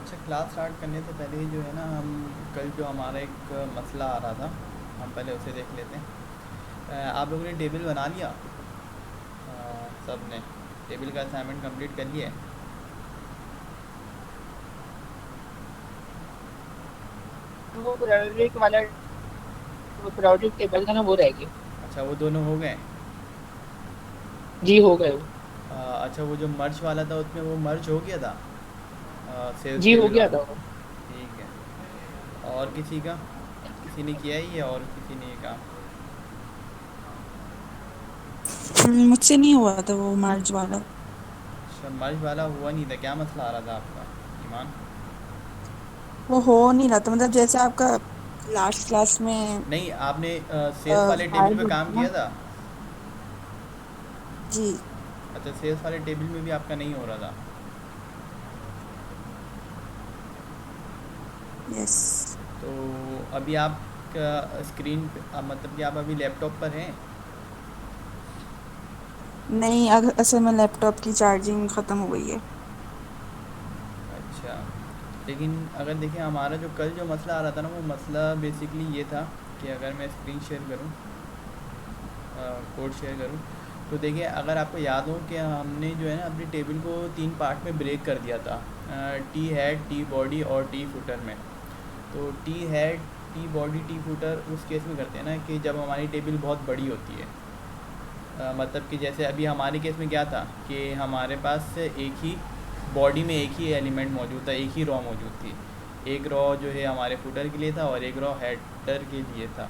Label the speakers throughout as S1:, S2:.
S1: अच्छा, class start करने से पहले ही जो है ना, हम कल जो हमारा एक मसला आ रहा था, हम पहले उसे देख लेते हैं। आप लोगों ने टेबल बना लिया? सब ने टेबल का असाइनमेंट कंप्लीट कर लिया है?
S2: वो प्रोडक्ट वाला वो प्रोडक्ट टेबल था ना, वो रह गया।
S1: अच्छा, वो दोनों हो गए।
S2: जी हो गए वो।
S1: अच्छा, वो जो मर्ज वाला था उसमें वो मर्ज हो गया था, सेल्स
S2: जी हो
S1: टेबल
S2: गया
S1: वाला।
S2: था वो।
S1: ठीक है। और किसी का, किसी ने किया ही है और किसी ने ये काम?
S3: मुझसे नहीं हुआ था वो मार्च वाला।
S1: अच्छा, मर्ज वाला हुआ नहीं था, क्या मसला आ रहा था आपका, ईमान?
S3: वो हो नहीं रहा था, मतलब जैसे आपका लास्ट क्लास में
S1: नहीं, आपने सेल्स वाले टेबल
S3: हार्ड
S1: पे
S3: होता
S1: काम
S3: है
S1: किया
S3: ना।
S1: था?
S3: जी।
S1: अच्छा, सेल्स वाले टेबल में भी आपका नहीं हो रहा था?
S3: यस।
S1: तो अभी आप का स्क्रीन पे मतलब कि आप अभी लैपटॉप पर हैं?
S3: नहीं, असल में लैपटॉप की चार्जिंग खत्म हो गई है।
S1: अच्छा, लेकिन अगर देखिए हमारा जो कल जो मसला आ रहा था ना, वो मसला बेसिकली ये था कि अगर मैं स्क्रीन शेयर करूं, कोड शेयर करूं, तो देखिए अगर आपको याद हो कि हमने जो है ना अपनी टेबल को 3 पार्ट में ब्रेक कर दिया था, टी हेड, टी बॉडी और टी फुटर में। तो T head, T body, T footer उस केस में करते हैं ना कि जब हमारी टेबल बहुत बड़ी होती है। मतलब कि जैसे अभी हमारे केस में क्या था कि हमारे पास एक ही बॉडी में एक ही एलिमेंट मौजूद था, एक ही रॉ मौजूद थी। एक रॉ जो है हमारे फुटर के लिए था और एक रॉ हेडर के लिए था।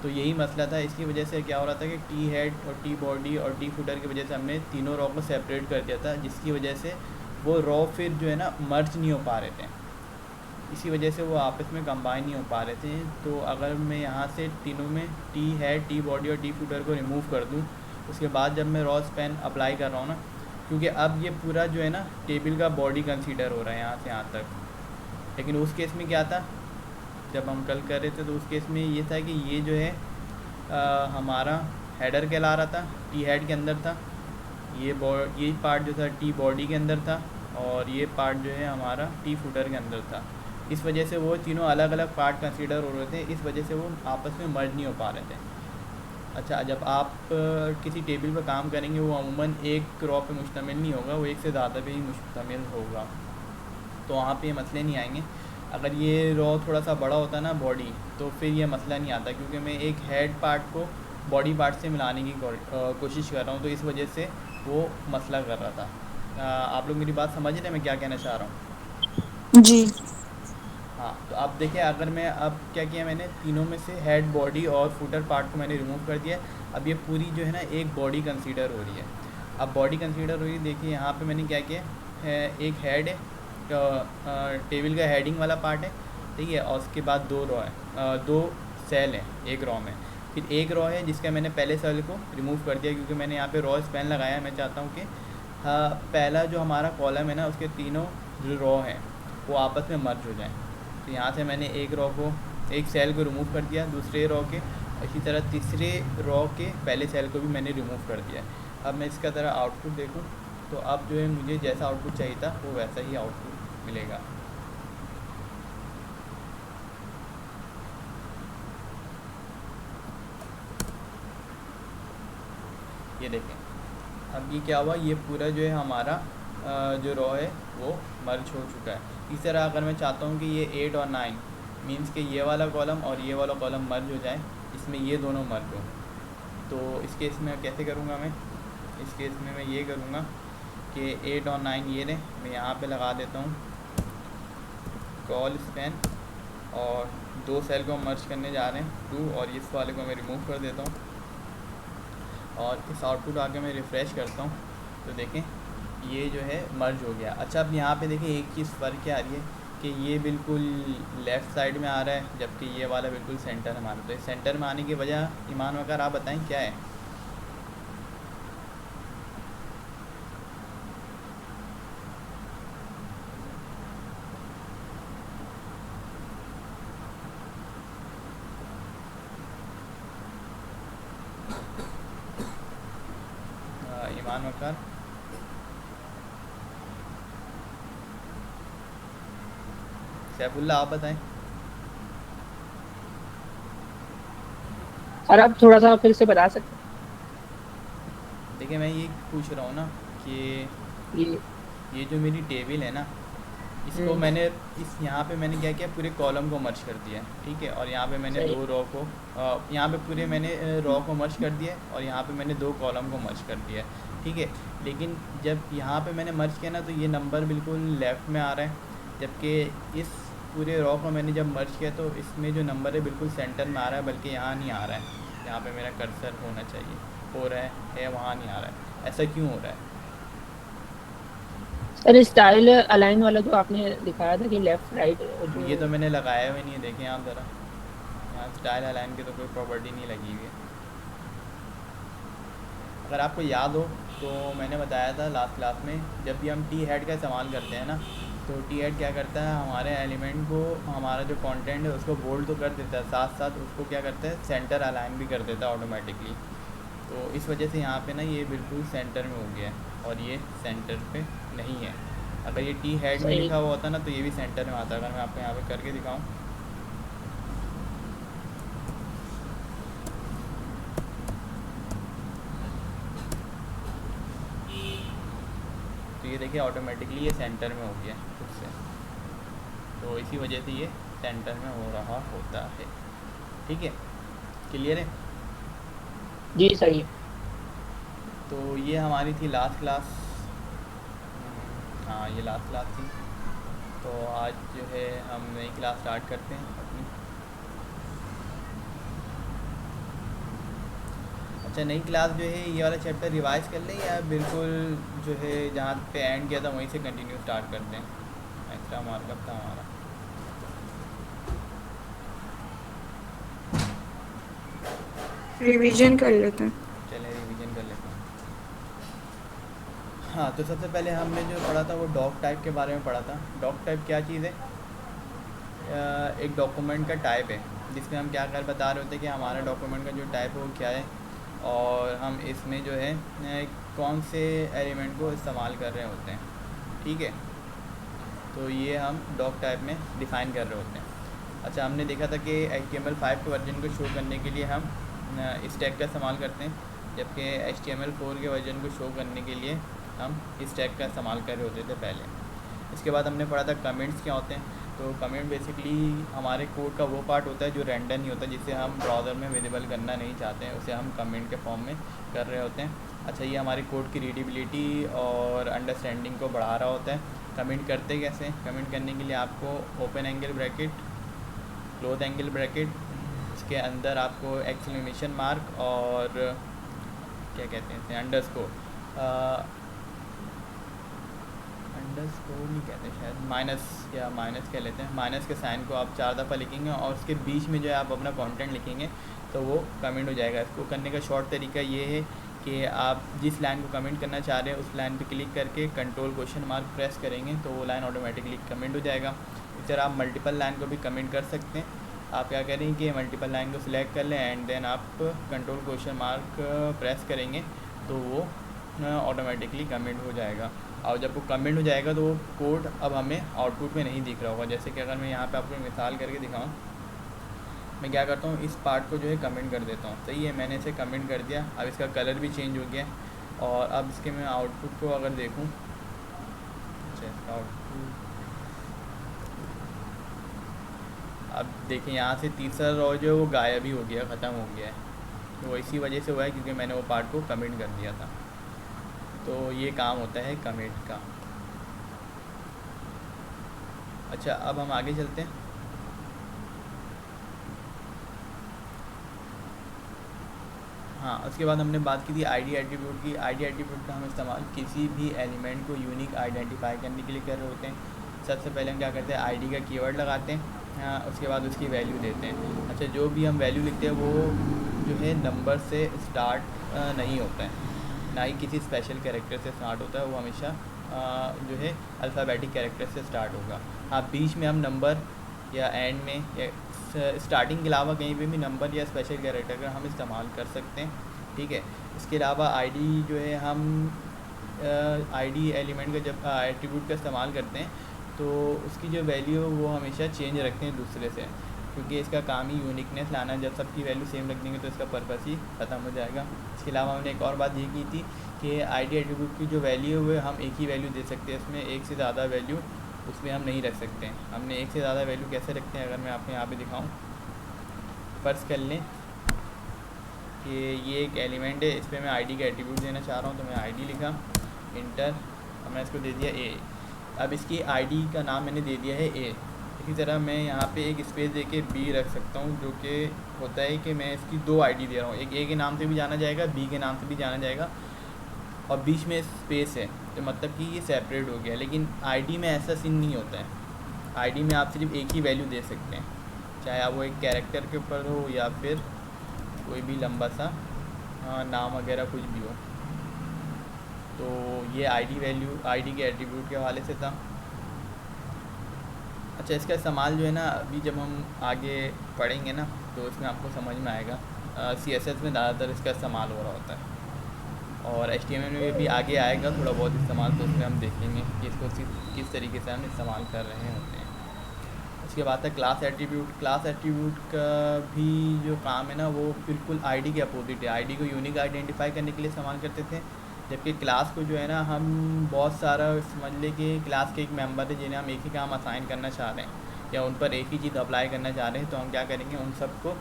S1: तो यही मसला था, इसकी वजह से क्या हो रहा था कि टी हेड और टी बॉडी और टी फुटर की वजह से हमने तीनों रॉ को सेपरेट कर दिया था, जिसकी वजह से वो रॉ फिर जो है ना मर्ज नहीं हो पा रहे थे। इसी वजह से वो आपस में कंबाइन नहीं हो पा रहे थे। तो अगर मैं यहाँ से तीनों में टी हेड, टी बॉडी और टी फुटर को रिमूव कर दूँ, उसके बाद जब मैं रॉ स्पैन अप्लाई कर रहा हूँ ना, क्योंकि अब ये पूरा जो है ना टेबल का बॉडी कंसीडर हो रहा है यहाँ से यहाँ तक। लेकिन उस केस में क्या था, जब हम कल कर रहे थे तो उस केस में ये था कि ये जो है हमारा हेडर कहला रहा था, टी हेड के अंदर था। ये पार्ट जो था टी बॉडी के अंदर था, और ये पार्ट जो है हमारा टी फुटर के अंदर था। इस वजह से वो तीनों अलग अलग पार्ट कंसीडर हो रहे थे, इस वजह से वो आपस में मर्ज नहीं हो पा रहे थे। अच्छा, जब आप किसी टेबल पर काम करेंगे, वो अमूमन एक रॉ पे मुश्तमिल नहीं होगा, वो एक से ज़्यादा पे ही मुश्तमिल होगा। तो वहाँ पे ये मसले नहीं आएंगे। अगर ये रॉ थोड़ा सा बड़ा होता ना बॉडी, तो फिर ये मसला नहीं आता, क्योंकि मैं एक हेड पार्ट को बॉडी पार्ट से मिलाने की कोशिश कर रहा हूँ, तो इस वजह से वो मसला कर रहा था। आप लोग मेरी बात समझ रहे हैं मैं क्या कहना चाह रहा हूँ?
S3: जी।
S1: हाँ, तो अब देखिए, अगर मैं अब क्या किया, मैंने तीनों में से हेड, बॉडी और फुटर पार्ट को मैंने रिमूव कर दिया। अब ये पूरी जो है ना एक बॉडी कंसीडर हो रही है। अब बॉडी कंसीडर हो रही है, देखिए यहाँ पे मैंने क्या किया है, एक हेड है, टेबल का हेडिंग वाला पार्ट है, ठीक है, और उसके बाद दो रॉ है, दो सेल हैं एक रॉ में। फिर एक रॉ है जिसका मैंने पहले सेल को रिमूव कर दिया, क्योंकि मैंने यहाँ पे रॉ स्पैन लगाया है। मैं चाहता हूँ कि हाँ, पहला जो हमारा कॉलम है ना, उसके तीनों जो रॉ हैं वो आपस में मर्ज हो जाएं। तो यहाँ से मैंने एक रॉ को, एक सेल को रिमूव कर दिया दूसरे रॉ के, इसी तरह तीसरे रॉ के पहले सेल को भी मैंने रिमूव कर दिया। अब मैं इसका तरह आउटपुट देखूँ, तो अब जो है मुझे जैसा आउटपुट चाहिए था वो वैसा ही आउटपुट मिलेगा। ये देखें, अब ये क्या हुआ, ये पूरा जो है हमारा जो रॉ है वो मर्ज हो चुका है। इस तरह अगर मैं चाहता हूँ कि ये 8 और 9 मीन्स कि ये वाला कॉलम और ये वाला कॉलम मर्ज हो जाए, इसमें ये दोनों मर्ज हो, तो इस केस में कैसे करूँगा मैं? इस केस में मैं ये करूँगा कि 8 और 9 ये रहे, मैं यहाँ पे लगा देता हूँ कॉल स्पैन, और दो सेल को मर्ज करने जा रहे हैं 2, और इस वाले को मैं रिमूव कर देता हूँ, और इस आउटपुट आके मैं रिफ़्रेश करता हूँ, तो देखें ये जो है मर्ज हो गया। अच्छा, अब यहाँ पे देखें एक चीज़ फ़र्क क्या आ रही है कि ये बिल्कुल लेफ़्ट साइड में आ रहा है, जबकि ये वाला बिल्कुल सेंटर में आ रहा है। तो इस सेंटर में आने की वजह ईमान वगैरह आप बताएं क्या है? ईमान वकार? सैफुल्ला आप बताएं।
S2: सर आप थोड़ा सा फिर से बता सकते
S1: देखिए मैं ये पूछ रहा हूँ ना कि
S2: हैं ये?
S1: ये जो मेरी टेबल है ना, इसको
S2: हम्म।
S1: मैंने इस यहाँ पे मैंने क्या किया, पूरे कॉलम को मर्ज कर दिया है, ठीक है। और यहाँ पे मैंने
S2: सही।
S1: दो रो को यहाँ पे पूरे मैंने रो को मर्ज कर दिया है, और यहाँ पे मैंने दो कॉलम को मर्ज कर दिया है, ठीक है। लेकिन जब यहाँ पे मैंने मर्ज किया ना, तो ये नंबर बिल्कुल लेफ़्ट में आ रहा है, जबकि इस पूरे रो को मैंने जब मर्ज किया तो इसमें जो नंबर है बिल्कुल सेंटर में आ रहा है, बल्कि यहाँ नहीं आ रहा है। यहाँ पे मेरा कर्सर होना चाहिए, हो रहा है वहाँ नहीं आ रहा है। ऐसा क्यों हो रहा है?
S2: सर स्टाइल अलाइन वाला जो आपने दिखाया था कि लेफ्ट राइट जो।
S1: ये तो मैंने लगाया हुआ नहीं है, देखें आप ज़रा। यहाँ स्टाइल अलाइन की तो कोई प्रॉपर्टी नहीं लगी हुई है। अगर आपको याद हो तो मैंने बताया था लास्ट क्लास में, जब भी हम टी हेड का इस्तेमाल करते हैं ना, तो टी हेड क्या करता है, हमारे एलिमेंट को, हमारा जो कंटेंट है उसको बोल्ड तो कर देता है, साथ साथ उसको क्या करता है, सेंटर अलाइन भी कर देता है ऑटोमेटिकली। तो इस वजह से यहाँ पे ना ये बिल्कुल सेंटर में हो गया है, और ये सेंटर पे नहीं है। अगर ये टी हेड में
S2: सही।
S1: लिखा हुआ होता ना तो ये भी सेंटर में आता। अगर मैं आपको यहाँ पे करके दिखाऊँ, तो ये देखिए ऑटोमेटिकली ये सेंटर में हो गया खुद से। तो इसी वजह से ये सेंटर में हो रहा होता है, ठीक है। क्लियर है?
S2: जी सही है।
S1: तो ये हमारी थी लास्ट क्लास। हाँ ये लास्ट क्लास थी। तो आज जो है हम नई क्लास स्टार्ट करते हैं अपनी। अच्छा, नई क्लास जो है ये वाला चैप्टर रिवाइज कर लें, या बिल्कुल जो है जहाँ पे एंड किया था वहीं से कंटिन्यू स्टार्ट करते हैं? एक्स्ट्रा मार्कअप था हमारा।
S3: रिवीजन कर लेते हैं।
S1: चलें रिवीजन कर लेते हैं। हाँ, तो सबसे पहले हमने जो पढ़ा था वो डॉक टाइप के बारे में पढ़ा था। डॉक टाइप क्या चीज़ है? एक डॉक्यूमेंट का टाइप है, जिसमें हम क्या कर बता रहे होते हैं कि हमारा डॉक्यूमेंट का जो टाइप है वो क्या है, और हम इसमें जो है कौन से एलिमेंट को इस्तेमाल कर रहे होते हैं, ठीक है। तो ये हम डॉक टाइप में डिफ़ाइन कर रहे होते हैं। अच्छा, हमने देखा था कि HTML5 के वर्जन को शो करने के लिए हम इस टैग का इस्तेमाल करते हैं, जबकि HTML4 के वर्जन को शो करने के लिए हम इस टैग का इस्तेमाल कर रहे होते थे पहले। इसके बाद हमने पढ़ा था कमेंट्स क्या होते हैं। तो कमेंट बेसिकली हमारे कोड का वो पार्ट होता है जो रेंडर नहीं होता, जिसे हम ब्राउज़र में विजिबल करना नहीं चाहते हैं, उसे हम कमेंट के फॉर्म में कर रहे होते हैं। अच्छा, ये हमारे कोड की रीडेबिलिटी और अंडरस्टैंडिंग को बढ़ा रहा होता है। कमेंट करते कैसे? कमेंट करने के लिए आपको open angle bracket, close angle bracket, इसके अंदर आपको एक्सक्लेमेशन मार्क और क्या कहते हैं अंडरस्कोर, अंडरस्कोर नहीं कहते शायद, माइनस, या माइनस कह लेते हैं। माइनस के साइन को आप 4 दफ़ा लिखेंगे और उसके बीच में जो है आप अपना कंटेंट लिखेंगे, तो वो कमेंट हो जाएगा। इसको करने का शॉर्ट तरीका ये है कि आप जिस लाइन को कमेंट करना चाह रहे हैं उस लाइन पे क्लिक करके कंट्रोल क्वेश्चन मार्क प्रेस करेंगे, तो वो लाइन ऑटोमेटिकली कमेंट हो जाएगा। इस तरह आप मल्टीपल लाइन को भी कमेंट कर सकते हैं। आप क्या करेंगे कि मल्टीपल लाइन को सिलेक्ट कर लें एंड देन आप कंट्रोल क्वेश्चन मार्क प्रेस करेंगे, तो वो ऑटोमेटिकली कमेंट हो जाएगा। और जब वो कमेंट हो जाएगा तो वो कोड अब हमें आउटपुट में नहीं दिख रहा होगा। जैसे कि अगर मैं यहाँ पे आपको मिसाल करके दिखाऊँ, मैं क्या करता हूँ, इस पार्ट को जो है कमेंट कर देता हूँ। सही है, मैंने इसे कमेंट कर दिया। अब इसका कलर भी चेंज हो गया। और अब इसके मैं आउटपुट को अगर देखूँ, अच्छा इसका आउटपुट, अब देखें यहाँ से तीसरा रो जो है वो गायब ही हो गया, ख़त्म हो गया है। तो इसी वजह से हुआ है क्योंकि मैंने वो पार्ट को कमेंट कर दिया था। तो ये काम होता है कमेंट का। अच्छा, अब हम आगे चलते हैं। हाँ, उसके बाद हमने बात की थी आईडी एट्रीब्यूट की। आईडी एट्रीब्यूट का हम इस्तेमाल किसी भी एलिमेंट को यूनिक आइडेंटिफाई करने के लिए कर रहे होते हैं। सबसे पहले हम क्या करते हैं, आईडी का कीवर्ड लगाते हैं। उसके बाद उसकी वैल्यू देते हैं। अच्छा, जो भी हम वैल्यू लिखते हैं वो जो है नंबर से स्टार्ट नहीं होता है, ना ही किसी स्पेशल कैरेक्टर से स्टार्ट होता है। वो हमेशा जो है अल्फ़ाबेटिक कैरेक्टर से स्टार्ट होगा। हाँ, बीच में हम नंबर या एंड में या स्टार्टिंग के अलावा कहीं पे भी नंबर या स्पेशल कैरेक्टर का हम इस्तेमाल कर सकते हैं, ठीक है। इसके अलावा आईडी जो है हम आईडी एलिमेंट का जब एट्रीब्यूट का इस्तेमाल करते हैं तो उसकी जो वैल्यू है वो हमेशा चेंज रखते हैं दूसरे से, क्योंकि इसका काम ही यूनिकनेस लाना है। जब सबकी वैल्यू सेम रख देंगे तो इसका पर्पस ही ख़त्म हो जाएगा। इसके अलावा हमने एक और बात ये की थी कि आईडी एट्रीब्यूट की जो वैल्यू है हम एक ही वैल्यू दे सकते हैं, इसमें एक से ज़्यादा वैल्यू उसमें हम नहीं रख सकते हैं। हमने एक से ज़्यादा वैल्यू कैसे रखते हैं, अगर मैं आपको यहाँ पे दिखाऊँ, फ़र्ज़ कर लें कि ये एक एलिमेंट है, इस पर मैं आईडी का एट्रीब्यूट देना चाह रहा हूँ, तो मैं आईडी लिखा, इंटर, और मैं इसको दे दिया ए। अब इसकी आईडी का नाम मैंने दे दिया है ए। इसी तरह मैं यहाँ पे एक स्पेस दे के बी रख सकता हूँ, जो कि होता है कि मैं इसकी दो आईडी दे रहा हूँ, एक ए के नाम से भी जाना जाएगा, बी के नाम से भी जाना जाएगा, और बीच में स्पेस है, तो मतलब कि ये सेपरेट हो गया। लेकिन आईडी में ऐसा सीन नहीं होता है। आईडी में आप सिर्फ एक ही वैल्यू दे सकते हैं, चाहे वो एक कैरेक्टर के ऊपर हो या फिर कोई भी लंबा सा नाम वगैरह कुछ भी हो। तो ये आईडी वैल्यू आईडी के एट्रीब्यूट के हवाले से था। अच्छा, इसका इस्तेमाल जो है ना, अभी जब हम आगे पढ़ेंगे ना तो इसमें आपको समझ में आएगा। CSS में ज़्यादातर इसका इस्तेमाल हो रहा होता है, और HTML में भी आगे आएगा थोड़ा बहुत इस्तेमाल, तो उसमें हम देखेंगे कि इसको किस तरीके से हम इस्तेमाल कर रहे होते हैं। उसके बाद है क्लास एट्रीब्यूट। क्लास एट्रीब्यूट का भी जो काम है ना वो बिल्कुल आईडी के अपोजिट है। आईडी को यूनिक आइडेंटिफाई करने के लिए इस्तेमाल करते थे, जबकि क्लास को जो है ना हम बहुत सारा समझ लें कि क्लास के एक मेंबर है जिन्हें हम एक ही काम असाइन करना चाह रहे हैं या उन पर एक ही चीज़ अप्लाई करना चाह रहे हैं, तो हम क्या करेंगे, उन सबको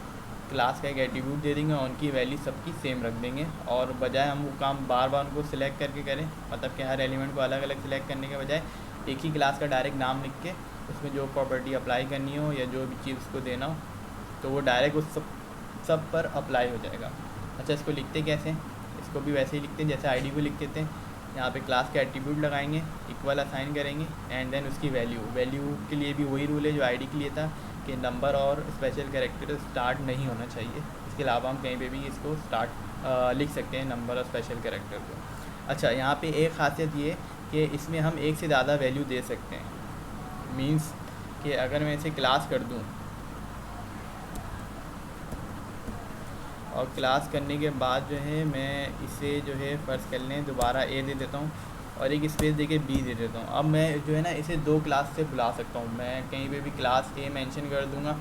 S1: क्लास का एक एट्रीब्यूट दे देंगे और उनकी वैल्यू सबकी सेम रख देंगे। और बजाय हम वो काम बार बार उनको सिलेक्ट करके करें, मतलब कि हर एलिमेंट को अलग अलग सिलेक्ट करने के बजाय एक ही क्लास का डायरेक्ट नाम लिख के उसमें जो प्रॉपर्टी अप्लाई करनी हो या जो भी चीज़ उसको देना हो तो वो डायरेक्ट उस सब पर अप्लाई हो जाएगा। अच्छा, इसको लिखते कैसे हैं, इसको भी वैसे ही लिखते हैं जैसे आईडी को लिख देते हैं। यहाँ पे क्लास का एट्रीब्यूट लगाएंगे, इक्वल असाइन करेंगे, एंड देन उसकी वैल्यू के लिए भी वही रूल है जो आईडी के लिए था कि नंबर और स्पेशल कैरेक्टर स्टार्ट नहीं होना चाहिए। इसके अलावा हम कहीं पे भी इसको स्टार्ट लिख सकते हैं, नंबर और स्पेशल कैरेक्टर को। अच्छा, यहाँ पे एक ख़ासियत ये कि इसमें हम एक से ज़्यादा वैल्यू दे सकते हैं। मींस कि अगर मैं इसे क्लास कर दूँ और क्लास करने के बाद जो है मैं इसे जो है फ़र्ज़ कर लें दोबारा ए दे देता हूँ और एक स्पेस देके बी दे देता हूँ। अब मैं जो है ना इसे दो क्लास से बुला सकता हूँ। मैं कहीं पे भी क्लास ए मेंशन कर दूँगा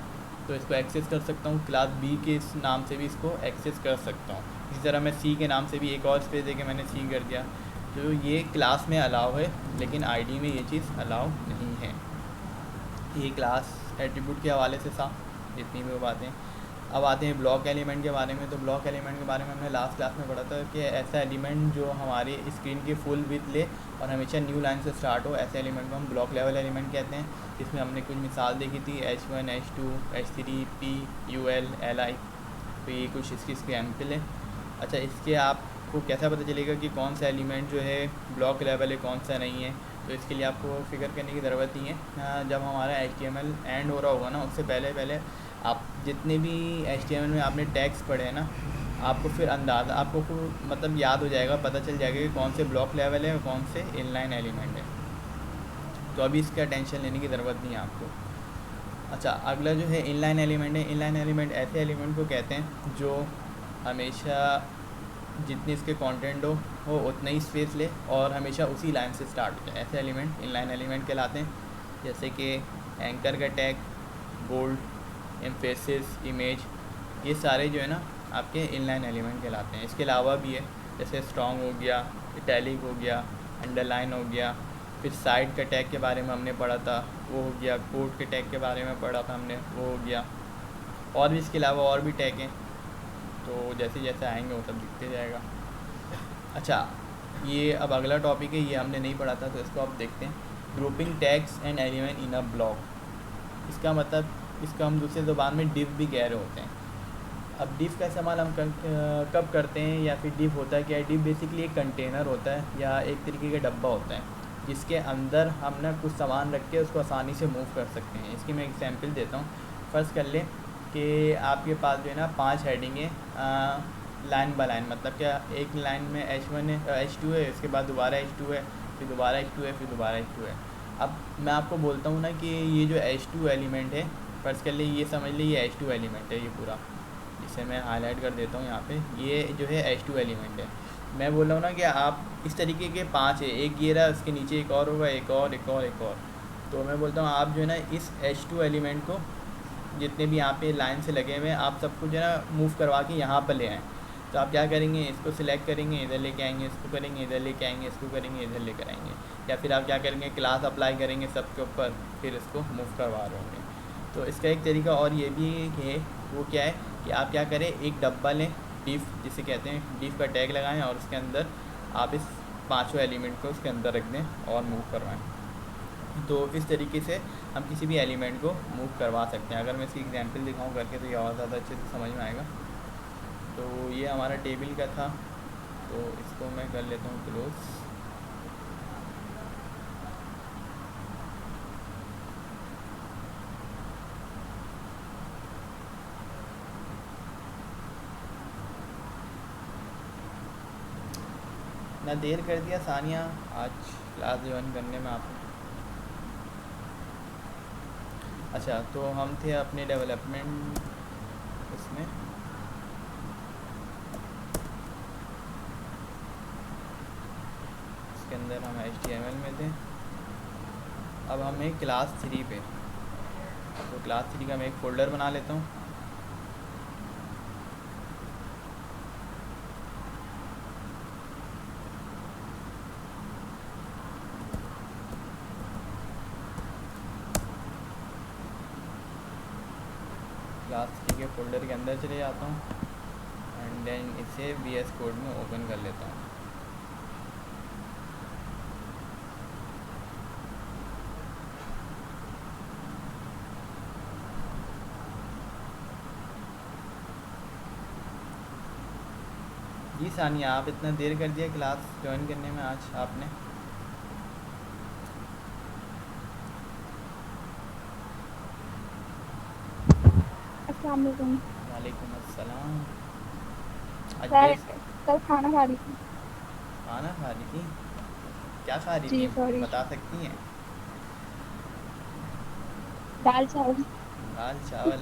S1: तो इसको एक्सेस कर सकता हूँ, क्लास बी के इस नाम से भी इसको एक्सेस कर सकता हूँ। इसी तरह मैं सी के नाम से भी एक और स्पेस देके मैंने सी कर दिया। तो ये क्लास में अलाउ है, लेकिन आईडी में ये चीज़ अलाउ नहीं है। ये क्लास एट्रीब्यूट के हवाले से था जितनी भी बातें। अब आते हैं ब्लॉक एलिमेंट के बारे में। तो ब्लॉक एलिमेंट के बारे में हमने लास्ट क्लास में पढ़ा था कि ऐसा एलिमेंट जो हमारी स्क्रीन की फुल विड्थ ले और हमेशा न्यू लाइन से स्टार्ट हो, ऐसे एलिमेंट को हम ब्लॉक लेवल एलिमेंट कहते हैं। इसमें हमने कुछ मिसाल देखी थी, H1, H2, H3, P, UL, LI। तो ये कुछ इसकी एग्जाम्पल है। अच्छा, इसके आपको कैसा पता चलेगा कि कौन सा एलिमेंट जो है ब्लॉक लेवल है, कौन सा नहीं है? तो इसके लिए आपको फिक्र करने की ज़रूरत नहीं है। जब हमारा HTML एंड हो रहा होगा ना, उससे पहले आप जितने भी HTML में आपने टैग्स पढ़े हैं ना, आपको फिर अंदाज़ा आपको मतलब याद हो जाएगा, पता चल जाएगा कि कौन से ब्लॉक लेवल है और कौन से इनलाइन एलिमेंट है। तो अभी इसका टेंशन लेने की ज़रूरत नहीं है आपको। अच्छा, अगला जो है इनलाइन एलिमेंट है। इनलाइन एलिमेंट ऐसे एलिमेंट को कहते हैं जो हमेशा जितनी इसके कंटेंट हो उतना ही स्पेस ले और हमेशा उसी लाइन से स्टार्ट हो जाए। ऐसे एलिमेंट इनलाइन एलिमेंट कहलाते हैं, जैसे कि एंकर का टैग, बोल्ड, एम्फेसिस, इमेज, ये सारे जो है ना आपके इनलाइन एलिमेंट कहलाते हैं। इसके अलावा भी है, जैसे स्ट्रॉन्ग हो गया, इटैलिक हो गया, अंडरलाइन हो गया, फिर साइड का टैग के बारे में हमने पढ़ा था, वो हो गया। कोड के टैग के बारे में पढ़ा था हमने, वो हो गया। और भी इसके अलावा और भी टैग हैं, तो जैसे जैसे आएंगे वो सब दिखते जाएगा। अच्छा, ये अब अगला टॉपिक है, ये हमने नहीं पढ़ा था तो इसको आप देखते हैं। Grouping tags and element in a block. इसका मतलब, इसका हम दूसरे ज़ुबान में डिव भी कह रहे होते हैं। अब डिव का इस्तेमाल हम कब करते हैं, या फिर डिव होता है क्या है? डिव बेसिकली एक कंटेनर होता है या एक तरीके का डब्बा होता है जिसके अंदर हम ना कुछ सामान रख के उसको आसानी से मूव कर सकते हैं। इसकी मैं एग्जांपल देता हूँ। फ़र्ज़ कर लें कि आपके पास जो है ना 5 हेडिंग है लाइन बाय लाइन, मतलब क्या, एक लाइन में H1 है, H2 है, इसके बाद दोबारा H2 है, फिर दोबारा H2 है, फिर दोबारा H2 है। अब मैं आपको बोलता हूँ ना कि ये जो H2 एलिमेंट है, फ़र्ज़ कर ले, ये समझ ली ये H2 एलिमेंट है, ये पूरा, इसे मैं हाईलाइट कर देता हूँ यहाँ पे, ये जो है H2 एलिमेंट है। मैं बोल रहा हूँ ना कि आप इस तरीके के 5 है, एक ये रहा, उसके नीचे एक और होगा, एक और, एक और, एक और। तो मैं बोलता हूँ आप जो है ना इस H2 एलिमेंट को जितने भी यहाँ पे लाइन से लगे हुए हैं आप सबको जो है ना मूव करवा के यहाँ पर ले आएँ। तो आप क्या करेंगे, इसको सिलेक्ट करेंगे, इधर लेके आएंगे, इसको करेंगे, इधर लेके आएंगे, इसको करेंगे, इधर लेकर आएंगे। या फिर आप क्या करेंगे, क्लास अप्लाई करेंगे सबके ऊपर, फिर इसको मूव करवा रहे होंगे। तो इसका एक तरीका और ये भी है, वो क्या है कि आप क्या करें, एक डब्बा लें, डिफ जिसे कहते हैं, डिफ का टैग लगाएं और उसके अंदर आप इस पाँचों एलिमेंट को उसके अंदर रख दें और मूव करवाएं। तो इस तरीके से हम किसी भी एलिमेंट को मूव करवा सकते हैं। अगर मैं इसकी एग्जांपल दिखाऊं करके तो ये और ज़्यादा अच्छे से समझ में आएगा। तो ये हमारा टेबल का था, तो इसको मैं कर लेता हूँ क्लोज। ना देर कर दिया सानिया आज क्लास ज्वाइन करने में आपने। अच्छा, तो हम थे अपने डेवलपमेंट उसमें, इसके अंदर हम HTML में थे। अब हमें क्लास 3 पे, तो क्लास 3 का मैं एक फ़ोल्डर बना लेता हूँ। क्लास 3 के फ़ोल्डर के अंदर चले जाता हूँ एंड देन इसे VS कोड में ओपन कर लेता हूँ। जी सानिया, आप इतना देर कर दिया क्लास ज्वाइन करने में आज आपने।
S4: अस्सलाम वालेकुम
S1: वालेकुम अस्सलाम। आज
S4: सर।
S1: बेस
S4: कल खाना खा रही थी।
S1: खाना खा रही थी? क्या खा रही
S4: जी
S1: थी,
S4: सॉरी।
S1: बता सकती हैं?
S4: दाल चावल।
S1: दाल चावल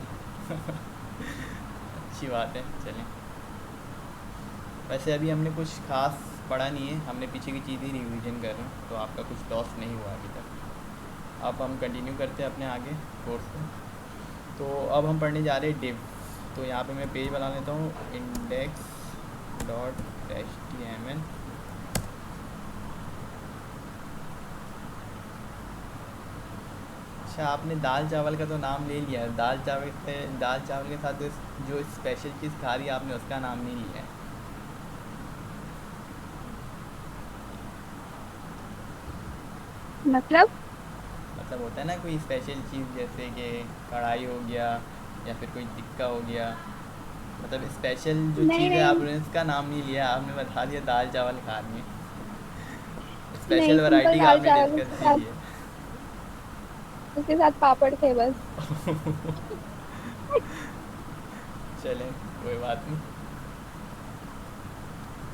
S1: अच्छी बात है, चलें। वैसे अभी हमने कुछ खास पढ़ा नहीं है, हमने पीछे की चीज़ें रिवीजन कर रहे हैं, तो आपका कुछ लॉस नहीं हुआ अभी तक। अब हम कंटिन्यू करते हैं अपने आगे कोर्स को। तो अब हम पढ़ने जा रहे हैं डिव। तो यहाँ पे मैं पेज बना लेता हूँ, index.html। अच्छा, आपने दाल चावल का तो नाम ले लिया है, दाल चावल के साथ जो स्पेशल चीज़ खा रही है आपने उसका नाम नहीं लिया है। मतलब होता है ना कोई स्पेशल चीज़, जैसे कि कढ़ाई हो गया या फिर कोई टिक्का हो गया, मतलब स्पेशल जो
S4: नहीं
S1: चीज़ है
S4: नहीं
S1: आपने उसका नाम नहीं लिया, आपने बता दिया दाल चावल खा रही है।
S4: नहीं,
S1: स्पेशल
S4: सिंपल
S1: वैरायटी का
S4: दाल
S1: आपने
S4: चावल
S1: डिस्कस नहीं किया।
S4: उसके साथ पापड़ थे बस।
S1: चलें, कोई बात नहीं,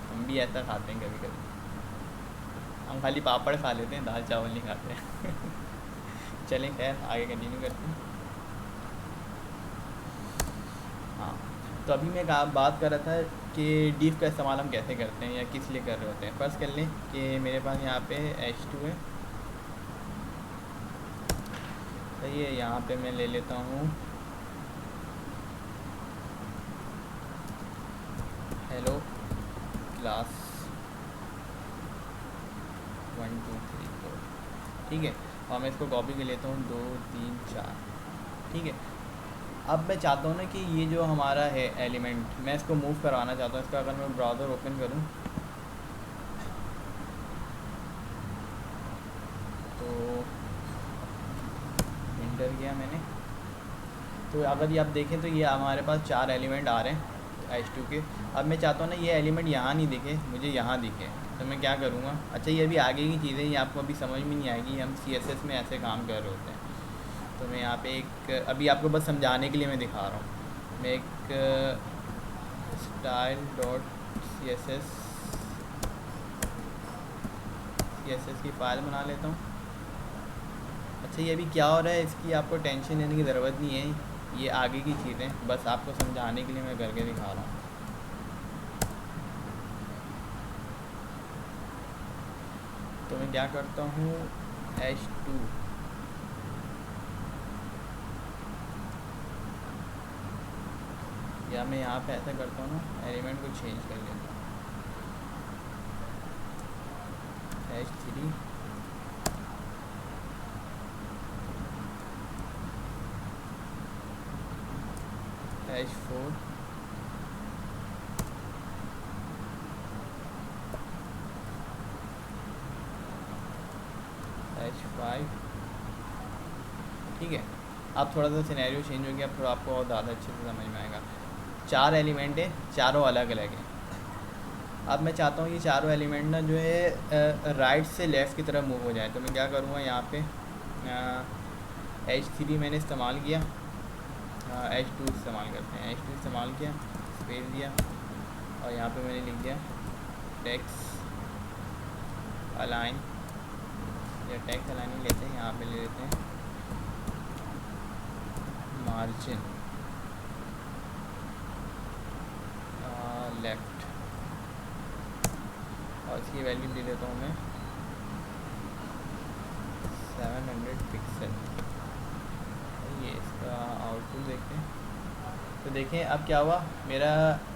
S1: हम भी ऐसा खाते हैं कभी कभी, हम खाली पापड़ खा लेते हैं, दाल चावल नहीं खाते हैं चलें, खैर आगे कंटिन्यू करते हैं। हाँ, तो अभी मैं बात कर रहा था कि डिफ का इस्तेमाल हम कैसे करते हैं या किस लिए कर रहे होते हैं। फर्स्ट कर लें कि मेरे पास यहाँ पे H2 है, सही है। यहाँ पे मैं ले लेता हूँ हेलो क्लास 1 2 3 4, ठीक है। और मैं इसको कॉपी कर लेता हूँ 2 3 4, ठीक है। अब मैं चाहता हूँ ना कि ये जो हमारा है एलिमेंट, मैं इसको मूव करवाना चाहता हूँ। इसका अगर मैं ब्राउज़र ओपन करूँ तो इंटर किया मैंने, तो अगर ये आप देखें तो ये हमारे पास 4 एलिमेंट आ रहे हैं H2 के। अब मैं चाहता हूँ ना ये एलिमेंट यहाँ नहीं दिखे, मुझे यहाँ दिखे, तो मैं क्या करूँगा। अच्छा, ये अभी आगे की चीज़ें, ये आपको अभी समझ में नहीं आएगी, हम CSS में ऐसे काम कर रहे होते हैं। तो मैं यहाँ पे एक, अभी आपको बस समझाने के लिए मैं दिखा रहा हूँ। मैं एक style.css की फ़ाइल बना लेता हूँ। अच्छा, ये अभी क्या हो रहा है इसकी आपको टेंशन लेने की ज़रूरत नहीं है, ये आगे की चीज़ें बस आपको समझाने के लिए मैं करके दिखा रहा हूँ। तो मैं क्या करता हूँ, H2 या मैं यहाँ पे ऐसा करता हूँ ना, एलिमेंट को चेंज कर लेता हूँ, H3 H4 H5। ठीक है, अब थोड़ा सा सिनेरियो चेंज हो गया, अब थोड़ा आपको और ज़्यादा अच्छे से समझ में आएगा। 4 एलिमेंट है, चारों अलग अलग हैं। अब मैं चाहता हूँ ये चारों एलिमेंट ना जो है राइट से लेफ़्ट की तरफ मूव हो जाए, तो मैं क्या करूँगा, यहाँ पे H3 मैंने इस्तेमाल किया, H2 इस्तेमाल करते हैं, H2 इस्तेमाल किया, स्पेस दिया, और यहाँ पे मैंने लिख दिया टेक्स्ट अलाइन, या टेक्स्ट अलाइन ही लेते हैं, यहाँ पे ले लेते हैं मार्जिन लेफ़्ट, और इसकी वैल्यू दे देता हूँ मैं 700 पिक्सल। ये इसका आउटपुट देखते हैं, तो देखें अब क्या हुआ, मेरा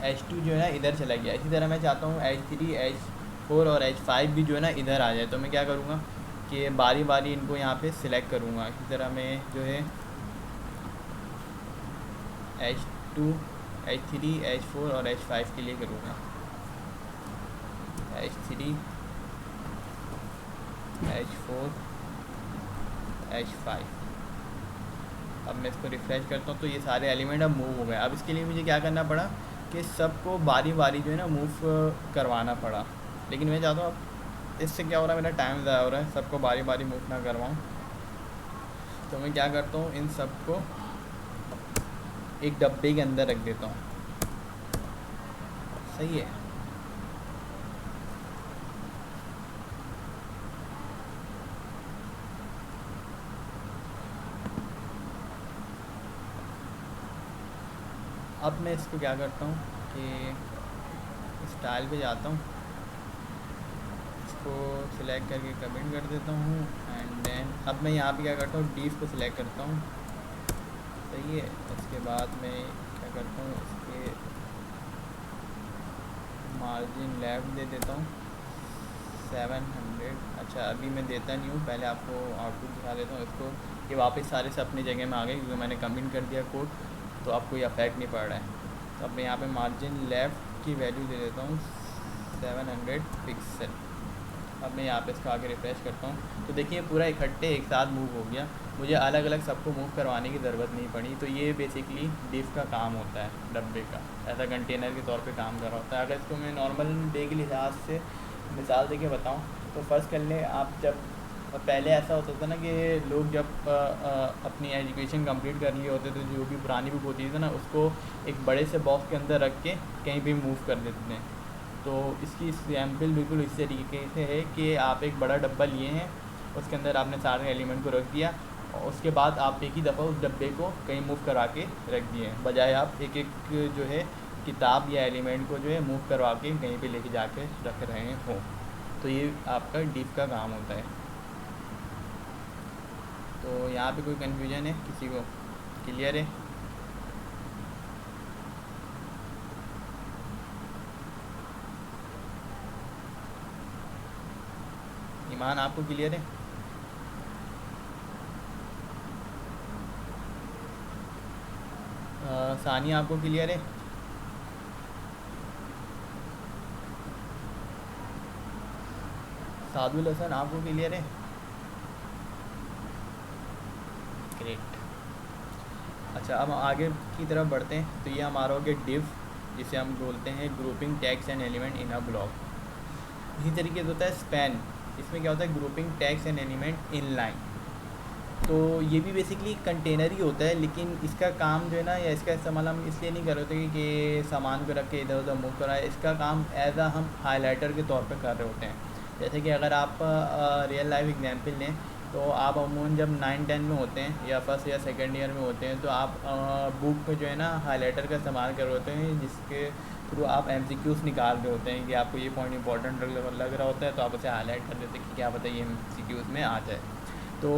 S1: H2 जो है ना इधर चला गया। इसी तरह मैं चाहता हूँ H3 H4 और H5 भी जो है ना इधर आ जाए, तो मैं क्या करूँगा कि बारी बारी इनको यहाँ पे सिलेक्ट करूँगा। इसी तरह मैं जो है H2 H3 H4 और H5 के लिए करूँगा, H3 H4 H5। अब मैं इसको रिफ़्रेश करता हूँ तो ये सारे एलिमेंट अब मूव हो गए। अब इसके लिए मुझे क्या करना पड़ा कि सबको बारी बारी जो है ना मूव करवाना पड़ा, लेकिन मैं चाहता हूँ अब इससे क्या हो रहा है, मेरा टाइम ज़ाया हो रहा है, सबको बारी बारी मूव ना करवाऊँ। तो मैं क्या करता हूँ, इन सबको एक डब्बे के अंदर रख देता हूँ। सही है, अब मैं इसको क्या करता हूँ कि स्टाइल पे जाता हूँ, इसको सिलेक्ट करके कमेंट कर देता हूँ, एंड देन अब मैं यहाँ पे क्या करता हूँ, डीफ को सिलेक्ट करता हूँ। सही है, इसके बाद मैं क्या करता हूँ, इसके मार्जिन लेफ्ट दे देता हूँ 700। अच्छा अभी मैं देता नहीं हूँ, पहले आपको आउटपुट दिखा देता हूँ इसको, ये वापस सारे से अपनी जगह में आ गए क्योंकि मैंने कमेंट कर दिया कोड, तो अब कोई अफेक्ट नहीं पड़ रहा है। तो अब मैं यहाँ पे मार्जिन लेफ़्ट की वैल्यू दे देता हूँ 700 पिक्सल। अब मैं यहाँ पे इसका आगे रिफ्रेश करता हूँ, तो देखिए पूरा इकट्ठे एक साथ मूव हो गया, मुझे अलग अलग सबको मूव करवाने की ज़रूरत नहीं पड़ी। तो ये बेसिकली डिफ का काम होता है, डब्बे का ऐसा कंटेनर के तौर पे काम कर रहा होता है। अगर इसको मैं नॉर्मल डे के लिहाज से मिसाल दे के बताऊँ तो फ़र्ज़ कर लें आप, जब पहले ऐसा होता था ना कि लोग जब अपनी एजुकेशन कंप्लीट कर लिए होते थे, जो भी पुरानी बुक होती थी ना उसको एक बड़े से बॉक्स के अंदर रख के कहीं भी मूव कर देते थे। तो इसकी एग्जाम्पल बिल्कुल इस तरीके से है कि आप एक बड़ा डब्बा लिए हैं, उसके अंदर आपने सारे एलिमेंट को रख दिया और उसके बाद आप एक ही दफ़ा उस डब्बे को कहीं मूव करा के रख दिए, बजाय आप एक एक जो है किताब या एलिमेंट को जो है मूव करवा के कहीं पे लेके जाके रख रहे हों। तो ये आपका डिफ का काम होता है। तो यहाँ पे कोई कन्फ्यूजन है किसी को, क्लियर है? ईमान आपको क्लियर है? सानिया आपको क्लियर है? सादुल हसन आपको क्लियर है? ग्रेट। अच्छा अब आगे की तरफ बढ़ते हैं। तो ये हमारा हो गया डिव, जिसे हम बोलते हैं grouping tags and element in a block. इसी तरीके से होता है स्पैन, इसमें क्या होता है grouping tags and element in line. तो ये भी बेसिकली कंटेनर ही होता है, लेकिन इसका काम जो है ना, या इसका इस्तेमाल हम इसलिए नहीं कर रहे होते कि सामान को रख के इधर उधर मूव कराए, इसका काम एज आ हम हाईलाइटर के तौर पर कर रहे होते हैं। जैसे कि अगर आप रियल लाइफ एग्जांपल लें तो आप अमूमन जब 9-10 में होते हैं या फर्स्ट या सेकेंड ईयर में होते हैं तो आप बुक में जो है ना हाईलाइटर का इस्तेमाल कर रहे होते हैं, जिसके थ्रू आप MCQs निकाल रहे होते हैं कि आपको ये पॉइंट इंपॉर्टेंट लग रहा होता है तो आप उसे हाईलाइट कर देते हैं कि क्या पता ये MCQs में आ जाए। तो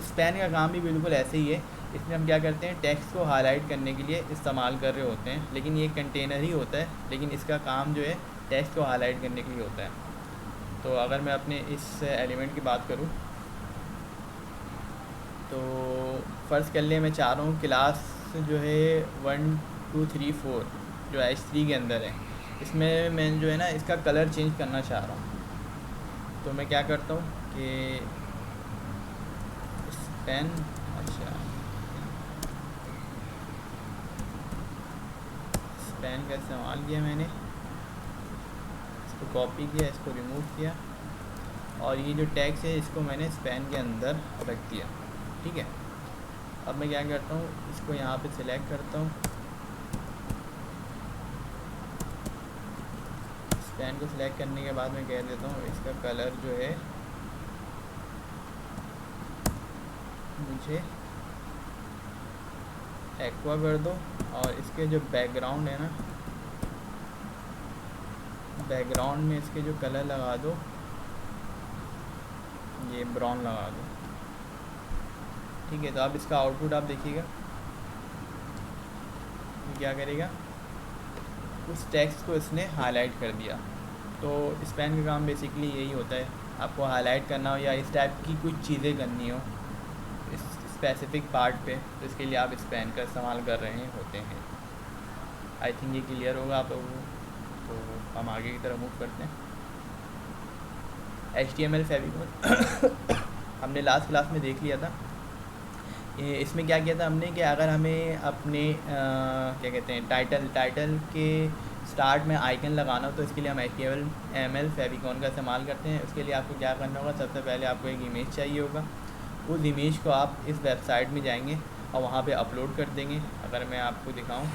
S1: स्पैन का काम भी बिल्कुल ऐसे ही है इसमें हम क्या करते हैं, टेक्स्ट को हाईलाइट करने के लिए इस्तेमाल कर रहे होते हैं, लेकिन ये कंटेनर ही होता है, लेकिन इसका काम जो है टेक्स्ट को हाईलाइट करने के लिए होता है। तो अगर मैं अपने इस एलिमेंट की बात करूँ तो फ़र्ज़ कर ले मैं चाह रहा हूँ क्लास जो है 1 2 3 4 जो H3 के अंदर है, इसमें मैं जो है ना इसका कलर चेंज करना चाह रहा हूँ। तो मैं क्या करता हूँ कि पेन, अच्छा पेन का इस्तेमाल किया मैंने, इसको कॉपी किया, इसको रिमूव किया और ये जो टैग्स है इसको मैंने स्पैन के अंदर रख दिया। ठीक है, अब मैं क्या करता हूँ, इसको यहाँ पे सिलेक्ट करता हूँ, स्पैन को सिलेक्ट करने के बाद मैं कह देता हूँ इसका कलर जो है मुझे एक्वा कर दो और इसके जो बैकग्राउंड है ना, बैकग्राउंड में इसके जो कलर लगा दो ये ब्राउन लगा दो। ठीक है, तो अब इसका आउटपुट आप देखिएगा क्या करेगा, उस टेक्स्ट को इसने हाईलाइट कर दिया। तो स्पैन का काम बेसिकली यही होता है, आपको हाईलाइट करना हो या इस टाइप की कुछ चीज़ें करनी हो इस स्पेसिफिक पार्ट पे, तो इसके लिए आप स्पैन का इस्तेमाल कर रहे होते हैं। आई थिंक ये क्लियर होगा आप लोगों को। तो हम आगे की तरफ मूव करते हैं। HTML फेविकोल हमने लास्ट क्लास में देख लिया था। इसमें क्या किया था हमने कि अगर हमें अपने क्या कहते हैं टाइटल के स्टार्ट में आइकन लगाना हो तो इसके लिए हम HTML फेविकोल का इस्तेमाल करते हैं। उसके लिए आपको क्या करना होगा, सबसे पहले आपको एक इमेज चाहिए होगा, उस इमेज को आप इस वेबसाइट में जाएंगे और वहाँ पे अपलोड कर देंगे। अगर मैं आपको दिखाऊं,